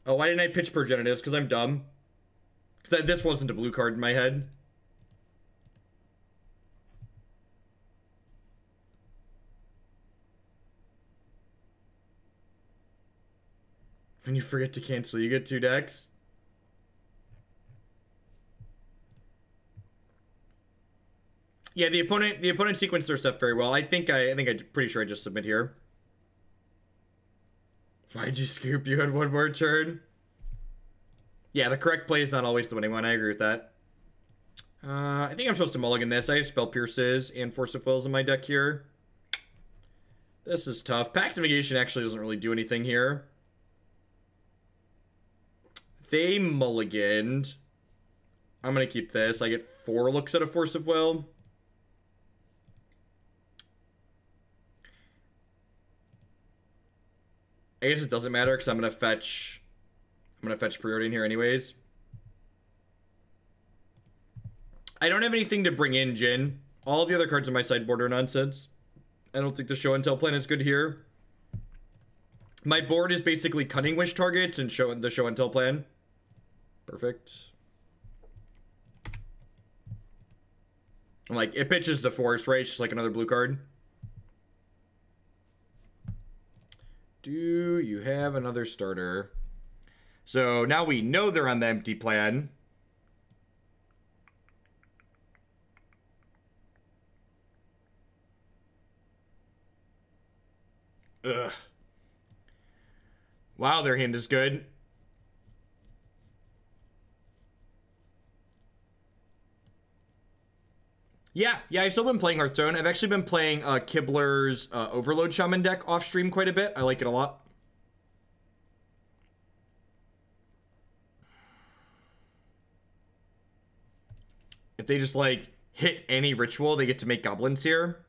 Oh, why didn't I pitch Progenitus? Because I'm dumb. Because this wasn't a blue card in my head. When you forget to cancel, you get 2 decks. Yeah, the opponent sequenced their stuff very well. I'm pretty sure I just submit here. Why'd you scoop? You had one more turn. Yeah, the correct play is not always the winning one. I agree with that. I think I'm supposed to mulligan this. I have Spell Pierces and Force of Wills in my deck here. This is tough. Pact of Negation actually doesn't really do anything here. They mulliganed. I'm going to keep this. I get 4 looks at a Force of Will. I guess it doesn't matter because I'm going to fetch Preordain here anyways. I don't have anything to bring in Jin. All the other cards in my sideboard are nonsense. I don't think the show and tell plan is good here. My board is basically Cunning Wish targets and the show and tell plan. Perfect. I'm like, it pitches the force, right? It's just like another blue card. Do you have another starter? So now we know they're on the empty plan. Ugh. Wow, their hand is good. Yeah, I've still been playing Hearthstone. I've actually been playing Kibler's Overload Shaman deck off stream quite a bit. I like it a lot. If they just like hit any ritual, they get to make goblins here.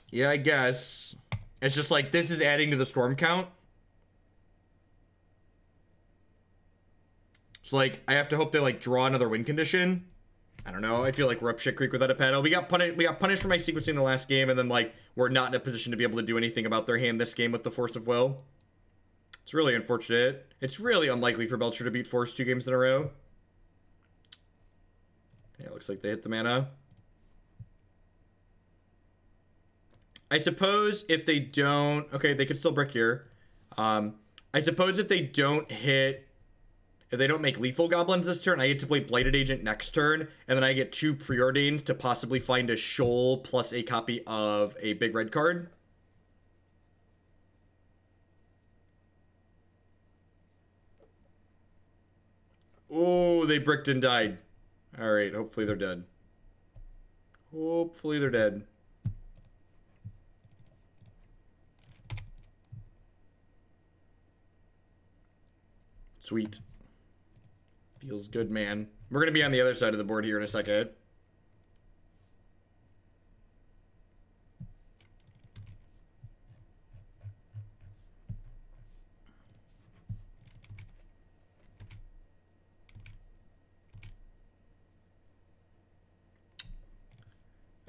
Yeah, I guess. It's just like, this is adding to the storm count. So, like, I have to hope they, like, draw another win condition. I don't know. I feel like we're up shit creek without a paddle. We got punished for my sequencing the last game, and then, like, we're not in a position to be able to do anything about their hand this game with the Force of Will. It's really unfortunate. It's really unlikely for Belcher to beat Force 2 games in a row. Yeah, looks like they hit the mana. I suppose if they don't... Okay, they could still brick here. I suppose if they don't hit... If they don't make lethal goblins this turn, I get to play Blighted Agent next turn, and then I get 2 Preordains to possibly find a Shoal plus a copy of a big red card. Oh, they bricked and died. Alright, hopefully they're dead. Hopefully they're dead. Sweet. Feels good, man. We're going to be on the other side of the board here in a second.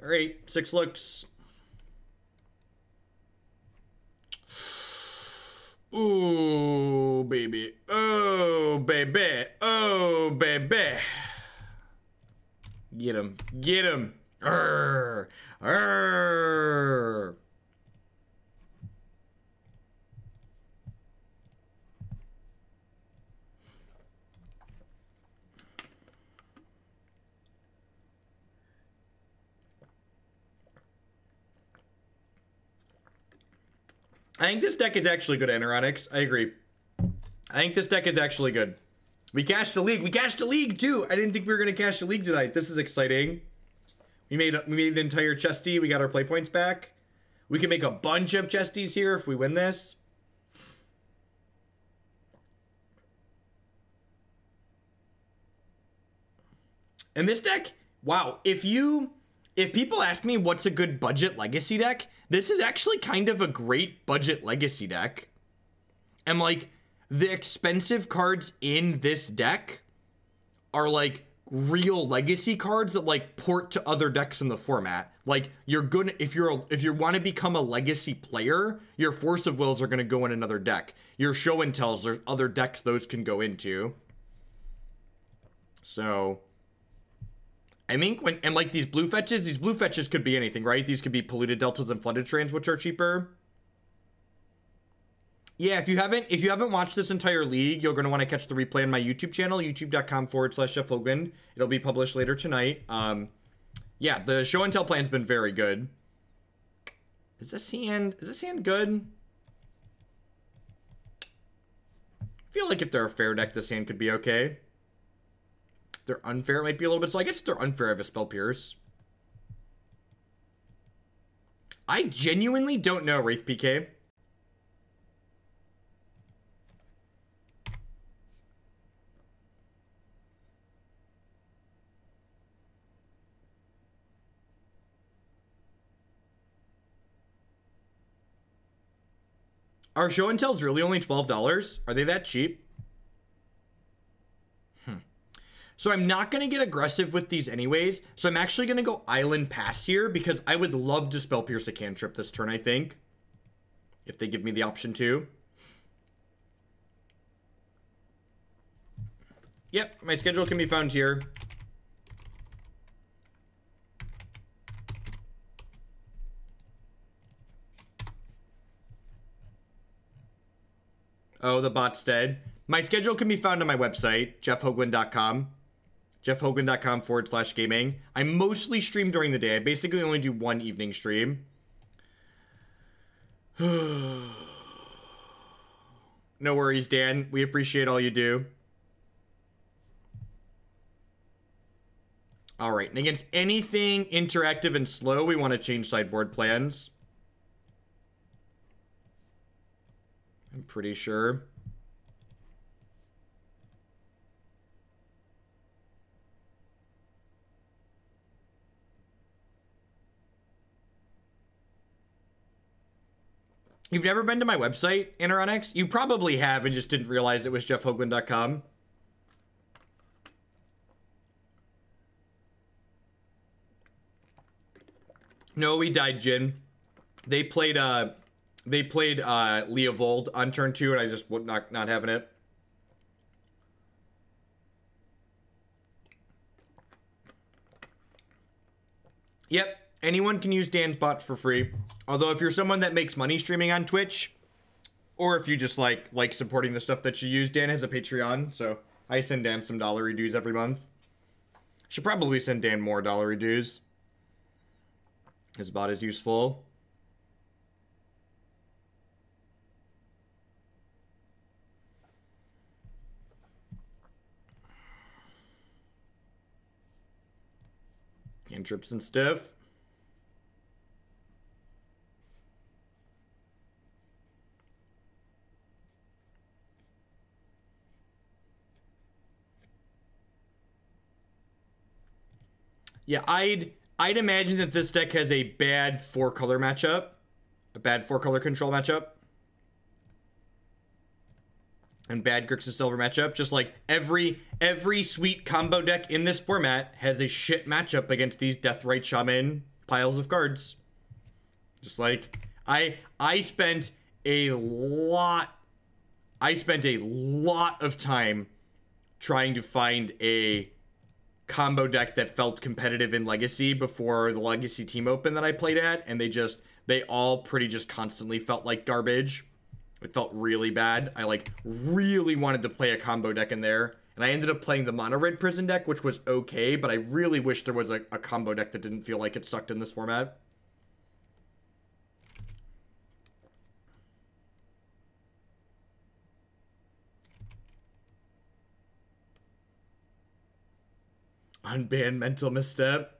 All right, 6 looks. Ooh, baby. Oh, baby. Oh, baby. Get him. Get him. Arrgh. Arrgh. I think this deck is actually good, Anoronics. I agree. I think this deck is actually good. We cashed a league. We cashed a league, too. I didn't think we were going to cash a league tonight. This is exciting. We made an entire chesty. We got our play points back. We can make a bunch of chesties here if we win this. And this deck, wow. If people ask me what's a good budget legacy deck, this is actually kind of a great budget legacy deck. And like, the expensive cards in this deck are like real legacy cards that like port to other decks in the format. Like, you're gonna, if you want to become a legacy player, your Force of Wills are gonna go in another deck. Your Show and Tells, there's other decks those can go into. So I think and like these blue fetches could be anything, right? These could be Polluted Deltas and Flooded Strands, which are cheaper. Yeah, if you haven't watched this entire league, you're going to want to catch the replay on my YouTube channel, youtube.com/Jeff Hoagland. It'll be published later tonight. Yeah, the show and tell plan's been very good. Is this hand good? I feel like if they're a fair deck, this hand could be okay. If they're unfair, it might be a little bit. So I guess if they're unfair, I have a Spell Pierce. I genuinely don't know, Wraith PK. Are show and tells really only $12? Are they that cheap? So I'm not going to get aggressive with these anyways. So I'm actually going to go Island Pass here because I would love to Spell Pierce a cantrip this turn, I think. If they give me the option to. Yep, my schedule can be found here. Oh, the bot's dead. My schedule can be found on my website, jeffhoagland.com. jeffhoagland.com/gaming. I mostly stream during the day. I basically only do one evening stream. No worries, Dan. We appreciate all you do. All right, and against anything interactive and slow, we want to change sideboard plans. I'm pretty sure. You've never been to my website, Interonics? You probably have and just didn't realize it was jeffhoagland.com. No, we died, Jin. They played Leovold on turn 2 and I just would not having it. Yep. Anyone can use Dan's bot for free. Although if you're someone that makes money streaming on Twitch, or if you just like supporting the stuff that you use, Dan has a Patreon, so I send Dan some dollary dues every month. Should probably send Dan more dollary dues. His bot is useful. Cantrips and stuff. Yeah, I'd imagine that this deck has a bad 4-color matchup. A bad 4-color control matchup. And bad Grixis Delver matchup. Just like every sweet combo deck in this format has a shit matchup against these Deathrite Shaman piles of cards. Just like I spent a lot of time trying to find a combo deck that felt competitive in Legacy before the Legacy team open that I played at, and they all pretty just constantly felt like garbage. It felt really bad. I like really wanted to play a combo deck in there, and I ended up playing the mono red prison deck, which was okay, but I really wish there was a combo deck that didn't feel like it sucked in this format. Unban Mental Misstep.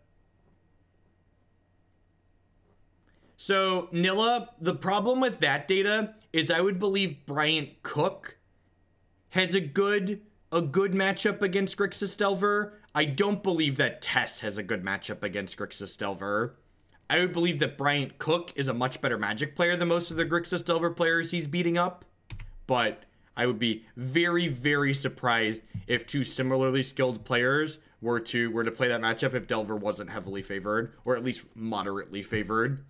So, Nilla, the problem with that data is I would believe Bryant Cook has a good matchup against Grixis Delver. I don't believe that Tess has a good matchup against Grixis Delver. I would believe that Bryant Cook is a much better Magic player than most of the Grixis Delver players he's beating up. But I would be very, very surprised if two similarly skilled players were to play that matchup if Delver wasn't heavily favored, or at least moderately favored.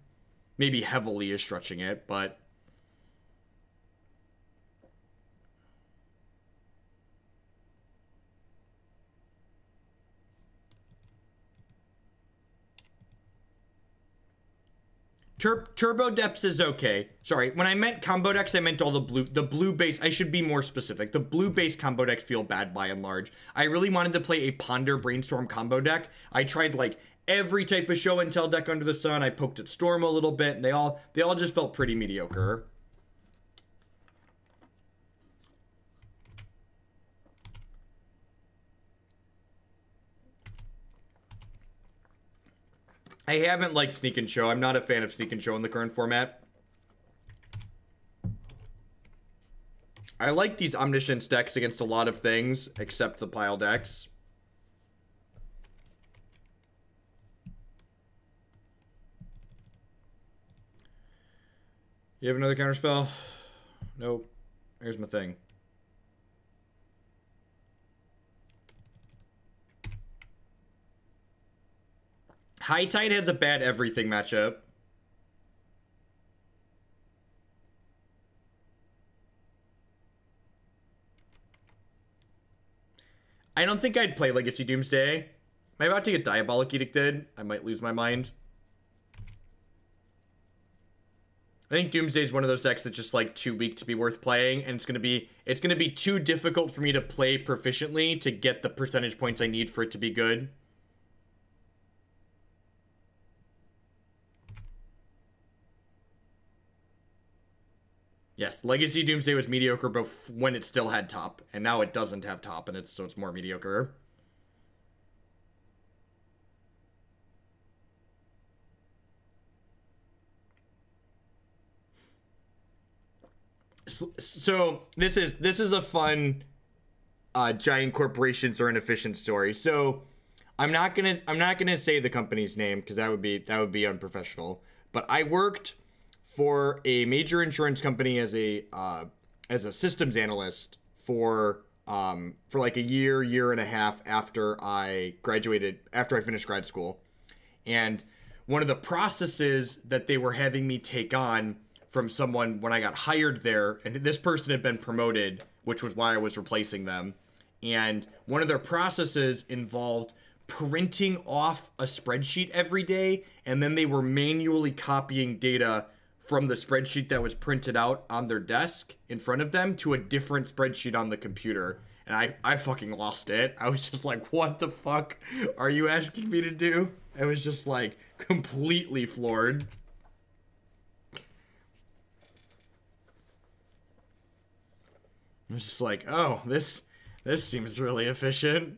Maybe heavily is stretching it, but Turbo Depths is okay. Sorry, when I meant combo decks, I meant all the blue base. I should be more specific. The blue base combo decks feel bad by and large. I really wanted to play a Ponder Brainstorm combo deck. I tried like every type of show and tell deck under the sun. I poked at Storm a little bit, and they all just felt pretty mediocre. I haven't liked Sneak and Show. I'm not a fan of Sneak and Show in the current format. I like these Omniscience decks against a lot of things, except the pile decks. You have another counterspell? Nope. Here's my thing. High Tide has a bad everything matchup. I don't think I'd play Legacy Doomsday. Am I about to get Diabolic Edicted? I might lose my mind. I think Doomsday is one of those decks that's just like too weak to be worth playing, and it's gonna be too difficult for me to play proficiently to get the percentage points I need for it to be good. Yes, Legacy Doomsday was mediocre when it still had top, and now it doesn't have top, and so it's more mediocre. So this is a fun giant corporations are inefficient story. So I'm not gonna say the company's name because that would be unprofessional. But I worked for a major insurance company as a systems analyst for like a year and a half after I finished grad school. And one of the processes that they were having me take on from someone when I got hired there, and this person had been promoted, which was why I was replacing them. And one of their processes involved printing off a spreadsheet every day, and then they were manually copying data from the spreadsheet that was printed out on their desk in front of them to a different spreadsheet on the computer. And I fucking lost it. I was just like, what the fuck are you asking me to do? I was just like completely floored. I was just like, oh, this seems really efficient.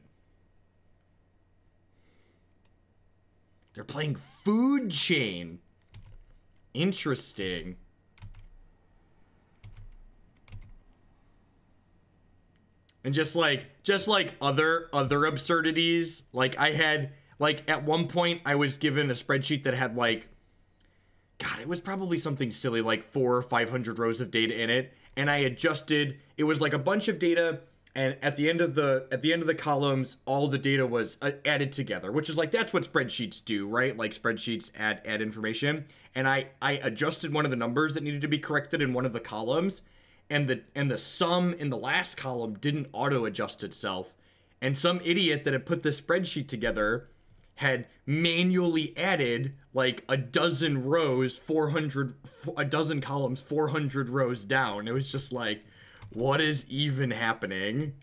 They're playing Food Chain. Interesting. And just like other absurdities, like I had, like at one point I was given a spreadsheet that had like, God, it was probably something silly like 400 or 500 rows of data in it. And I adjusted, it was like a bunch of data, and at the end of the columns, all the data was added together, which is like, that's what spreadsheets do, right? Like spreadsheets add information. And I adjusted one of the numbers that needed to be corrected in one of the columns, and the sum in the last column didn't auto adjust itself. And some idiot that had put the spreadsheet together had manually added like a dozen rows, a dozen columns, 400 rows down. It was just like, what is even happening?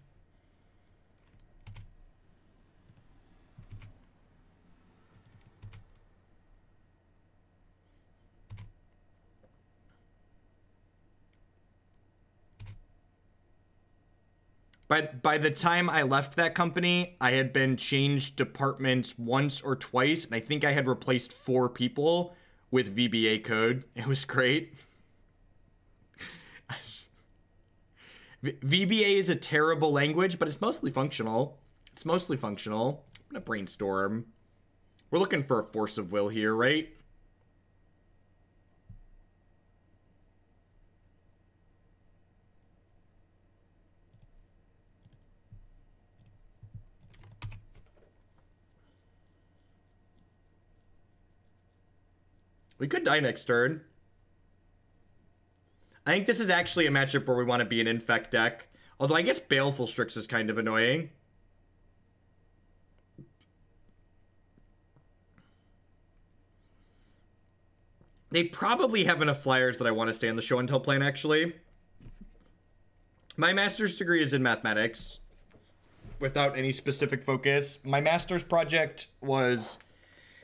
By the time I left that company, I had been changed departments once or twice, and I think I had replaced 4 people with VBA code. It was great. VBA is a terrible language, but it's mostly functional. It's mostly functional. I'm gonna brainstorm. We're looking for a force of will here, right? We could die next turn. I think this is actually a matchup where we want to be an infect deck. Although I guess Baleful Strix is kind of annoying. They probably have enough flyers that I want to stay on the show and tell plane, actually. My master's degree is in mathematics. Without any specific focus. My master's project was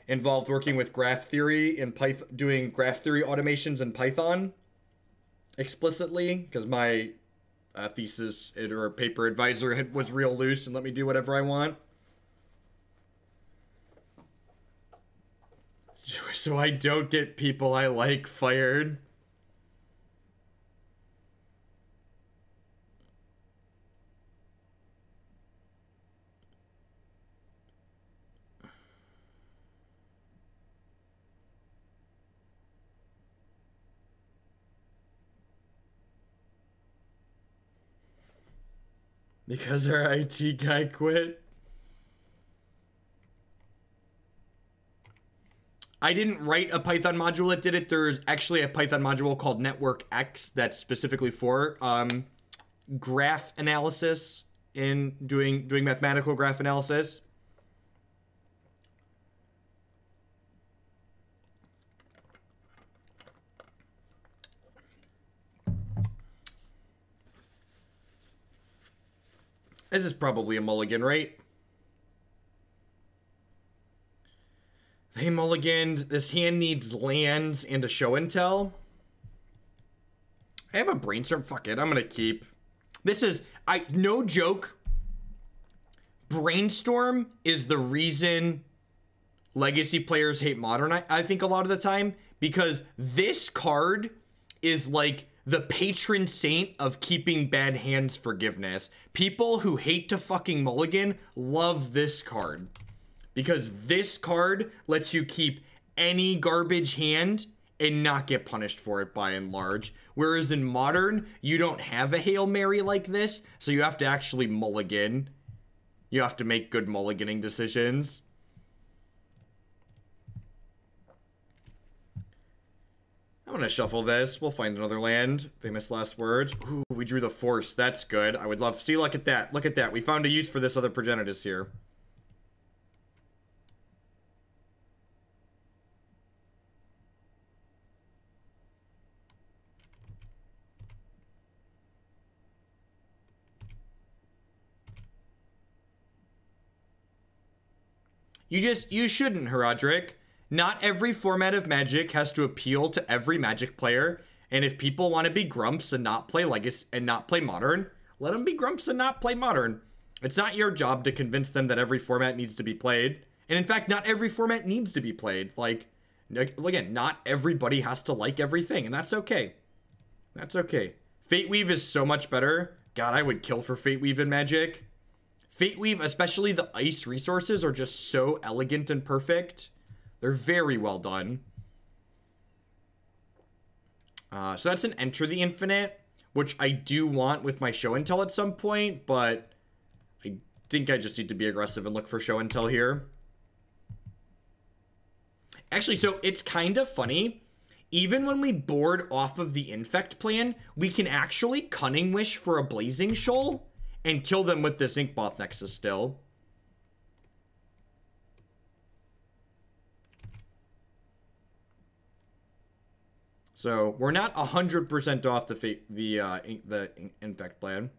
involved working with graph theory in Python, doing graph theory automations in Python explicitly, because my thesis or paper advisor was real loose and let me do whatever I want. So I don't get people I like fired. Because our IT guy quit. I didn't write a Python module that did it. There's actually a Python module called Network X that's specifically for graph analysis in doing mathematical graph analysis. This is probably a mulligan, right? They mulliganed. This hand needs lands and a show and tell. I have a brainstorm. Fuck it. I'm going to keep. This is, no joke. Brainstorm is the reason legacy players hate modern, I think, a lot of the time. Because this card is like the patron saint of keeping bad hands forgiveness. People who hate to fucking mulligan love this card. Because this card lets you keep any garbage hand and not get punished for it by and large. Whereas in Modern, you don't have a Hail Mary like this, so you have to actually mulligan. You have to make good mulliganing decisions. I'm gonna shuffle this. We'll find another land. Famous last words. Ooh, we drew the Force. That's good. I would love... See, look at that. Look at that. We found a use for this other Progenitus here. You shouldn't, Herodric. Not every format of Magic has to appeal to every Magic player, and if people want to be grumps and not play Legacy and not play Modern, let them be grumps and not play Modern. It's not your job to convince them that every format needs to be played, and in fact, not every format needs to be played. Like, again, not everybody has to like everything, and that's okay. That's okay. Fate Weave is so much better. God, I would kill for Fate Weave in Magic. Fate Weave, especially the ice resources, are just so elegant and perfect. They're very well done. So that's an Enter the Infinite, which I do want with my Show and Tell at some point, but I think I just need to be aggressive and look for Show and Tell here. Actually, so it's kind of funny. Even when we board off of the Infect plan, we can actually Cunning Wish for a Blazing Shoal and kill them with this Inkmoth Nexus still. So we're not 100% off the Infect plan.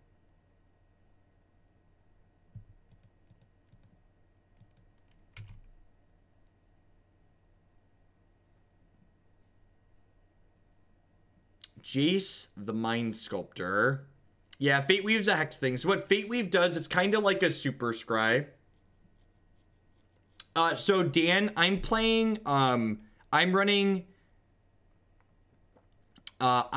Jace the Mind Sculptor. Yeah, Fate Weave's a hex thing. So what Fate Weave does, it's kind of like a Super Scry. So Dan, I'm playing, I'm running Magic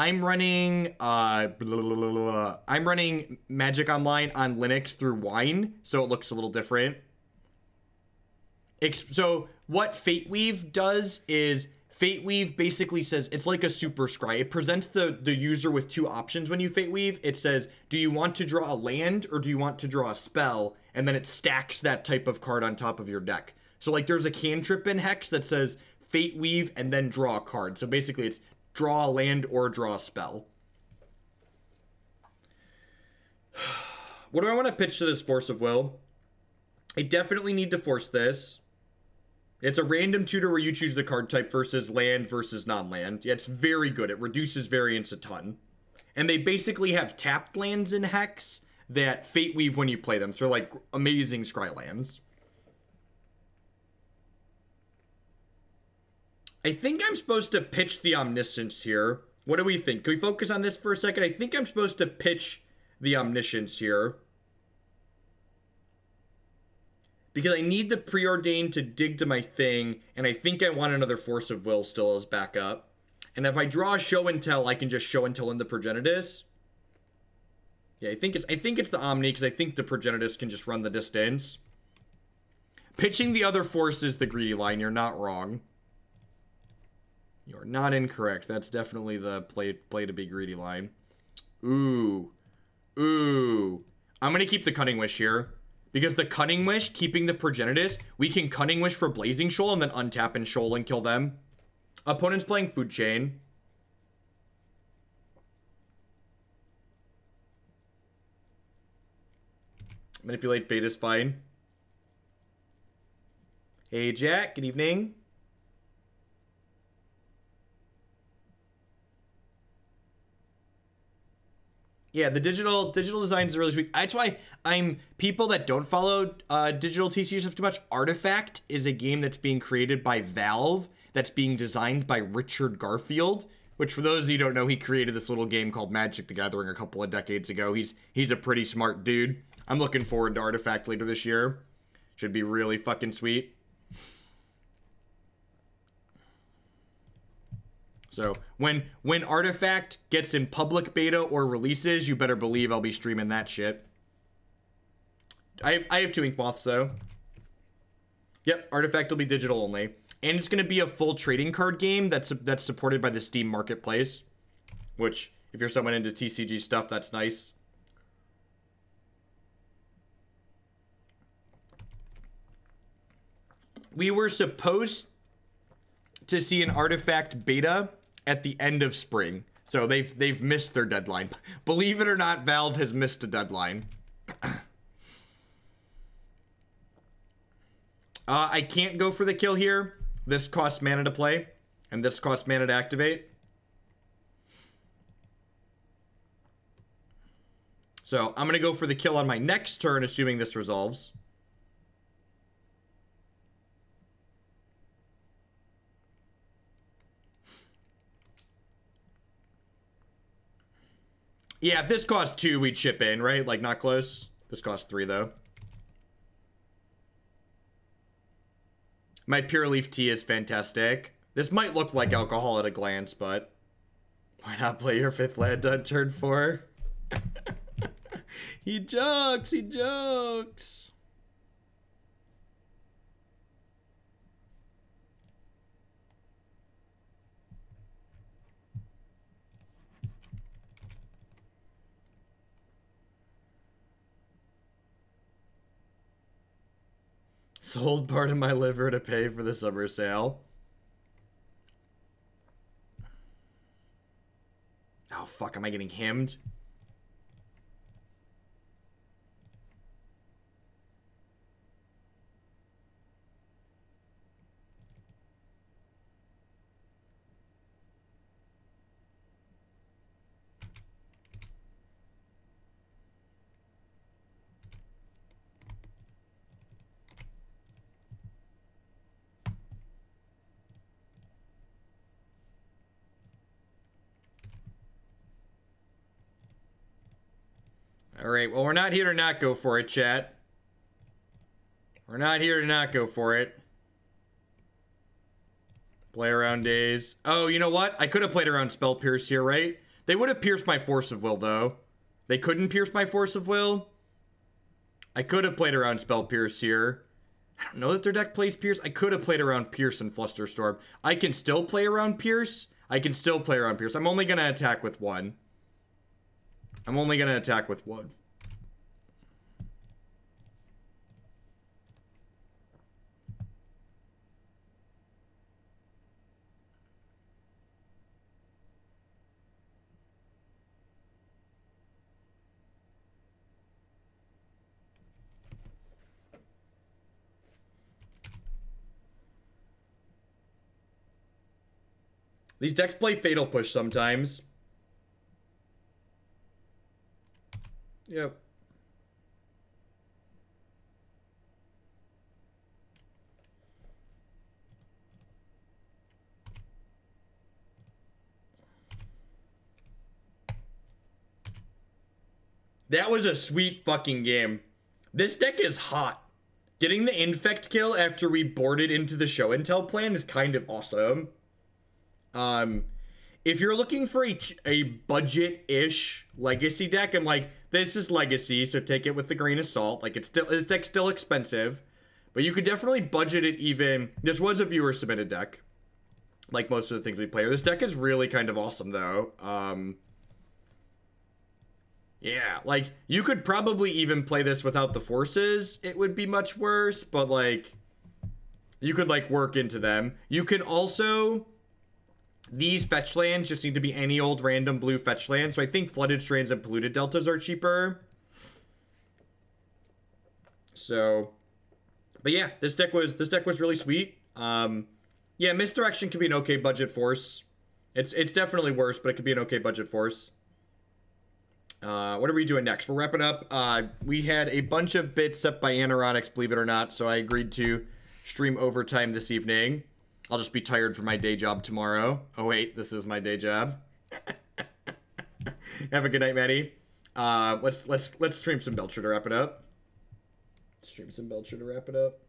Online on Linux through Wine, so it looks a little different. So what Fate Weave does is Fate Weave basically says it's like a Super Scry. It presents the user with two options when you Fate Weave. It says, do you want to draw a land or do you want to draw a spell? And then it stacks that type of card on top of your deck. So like there's a cantrip in Hex that says Fate Weave and then draw a card. So basically it's draw a land or draw a spell. What do I want to pitch to this Force of Will? I definitely need to force this. It's a random tutor where you choose the card type versus land versus non-land. Yeah, it's very good. It reduces variance a ton. And they basically have tapped lands in Hex that Fate Weave when you play them. So they're like amazing scry lands. I think I'm supposed to pitch the Omniscience here. What do we think? Can we focus on this for a second? I think I'm supposed to pitch the Omniscience here. Because I need the Preordain to dig to my thing, and I think I want another Force of Will still as backup. And if I draw a Show and Tell, I can just Show and Tell in the Progenitus. Yeah, I think it's the Omni, because I think the Progenitus can just run the distance. Pitching the other Force is the greedy line. You're not wrong. You're not incorrect. That's definitely the play to be greedy line. Ooh. Ooh. I'm going to keep the Cunning Wish here. Because the Cunning Wish, keeping the Progenitus, we can Cunning Wish for Blazing Shoal and then untap and Shoal and kill them. Opponent's playing Food Chain. Manipulate Fate is fine. Hey Jack, good evening. Yeah, the digital designs are really sweet. That's why people that don't follow digital TCG stuff too much. Artifact is a game that's being created by Valve, that's being designed by Richard Garfield, which for those of you who don't know, he created this little game called Magic the Gathering a couple of decades ago. He's a pretty smart dude. I'm looking forward to Artifact later this year. Should be really fucking sweet. So when Artifact gets in public beta or releases, you better believe I'll be streaming that shit. I have 2 Inkmoths though. Yep, Artifact will be digital only. And it's going to be a full trading card game that's supported by the Steam Marketplace. Which, if you're someone into TCG stuff, that's nice. We were supposed to see an Artifact beta at the end of spring. So they've missed their deadline. Believe it or not, Valve has missed a deadline. I can't go for the kill here. This costs mana to play, and this costs mana to activate. So I'm going to go for the kill on my next turn, assuming this resolves. Yeah, if this costs 2, we'd chip in, right? Like, not close. This costs 3, though. My Pure Leaf Tea is fantastic. This might look like alcohol at a glance, but why not play your 5th land on turn 4? He jokes, he jokes. Sold part of my liver to pay for the summer sale. Oh, fuck. Am I getting hemmed? Alright, well, we're not here to not go for it, chat. We're not here to not go for it. Play around days. Oh, you know what? I could have played around Spell Pierce here, right? They would have pierced my Force of Will, though. They couldn't pierce my Force of Will. I could have played around Spell Pierce here. I don't know that their deck plays Pierce. I could have played around Pierce and Flusterstorm. I can still play around Pierce. I'm only going to attack with 1. I'm only going to attack with 1. These decks play Fatal Push sometimes. Yep. That was a sweet fucking game. This deck is hot. Getting the Infect kill after we boarded into the Show and Tell plan is kind of awesome. If you're looking for a budget-ish Legacy deck, and like, this is Legacy, so take it with a grain of salt. Like, this deck's still expensive, but you could definitely budget it even. This was a viewer-submitted deck, like most of the things we play. This deck is really kind of awesome, though. Yeah, like, you could probably even play this without the forces. It would be much worse, but, like, you could, like, work into them. You can also... These fetch lands just need to be any old random blue fetch land, so I think Flooded Strands and Polluted Deltas are cheaper. So... But yeah, this deck was really sweet. Yeah, Misdirection could be an okay budget force. It's definitely worse, but it could be an okay budget force. What are we doing next? We're wrapping up. We had a bunch of bits up by Anoronics, believe it or not, so I agreed to stream overtime this evening. I'll just be tired from my day job tomorrow. Oh wait, this is my day job. Have a good night, Maddie. Let's stream some Belcher to wrap it up. Stream some Belcher to wrap it up.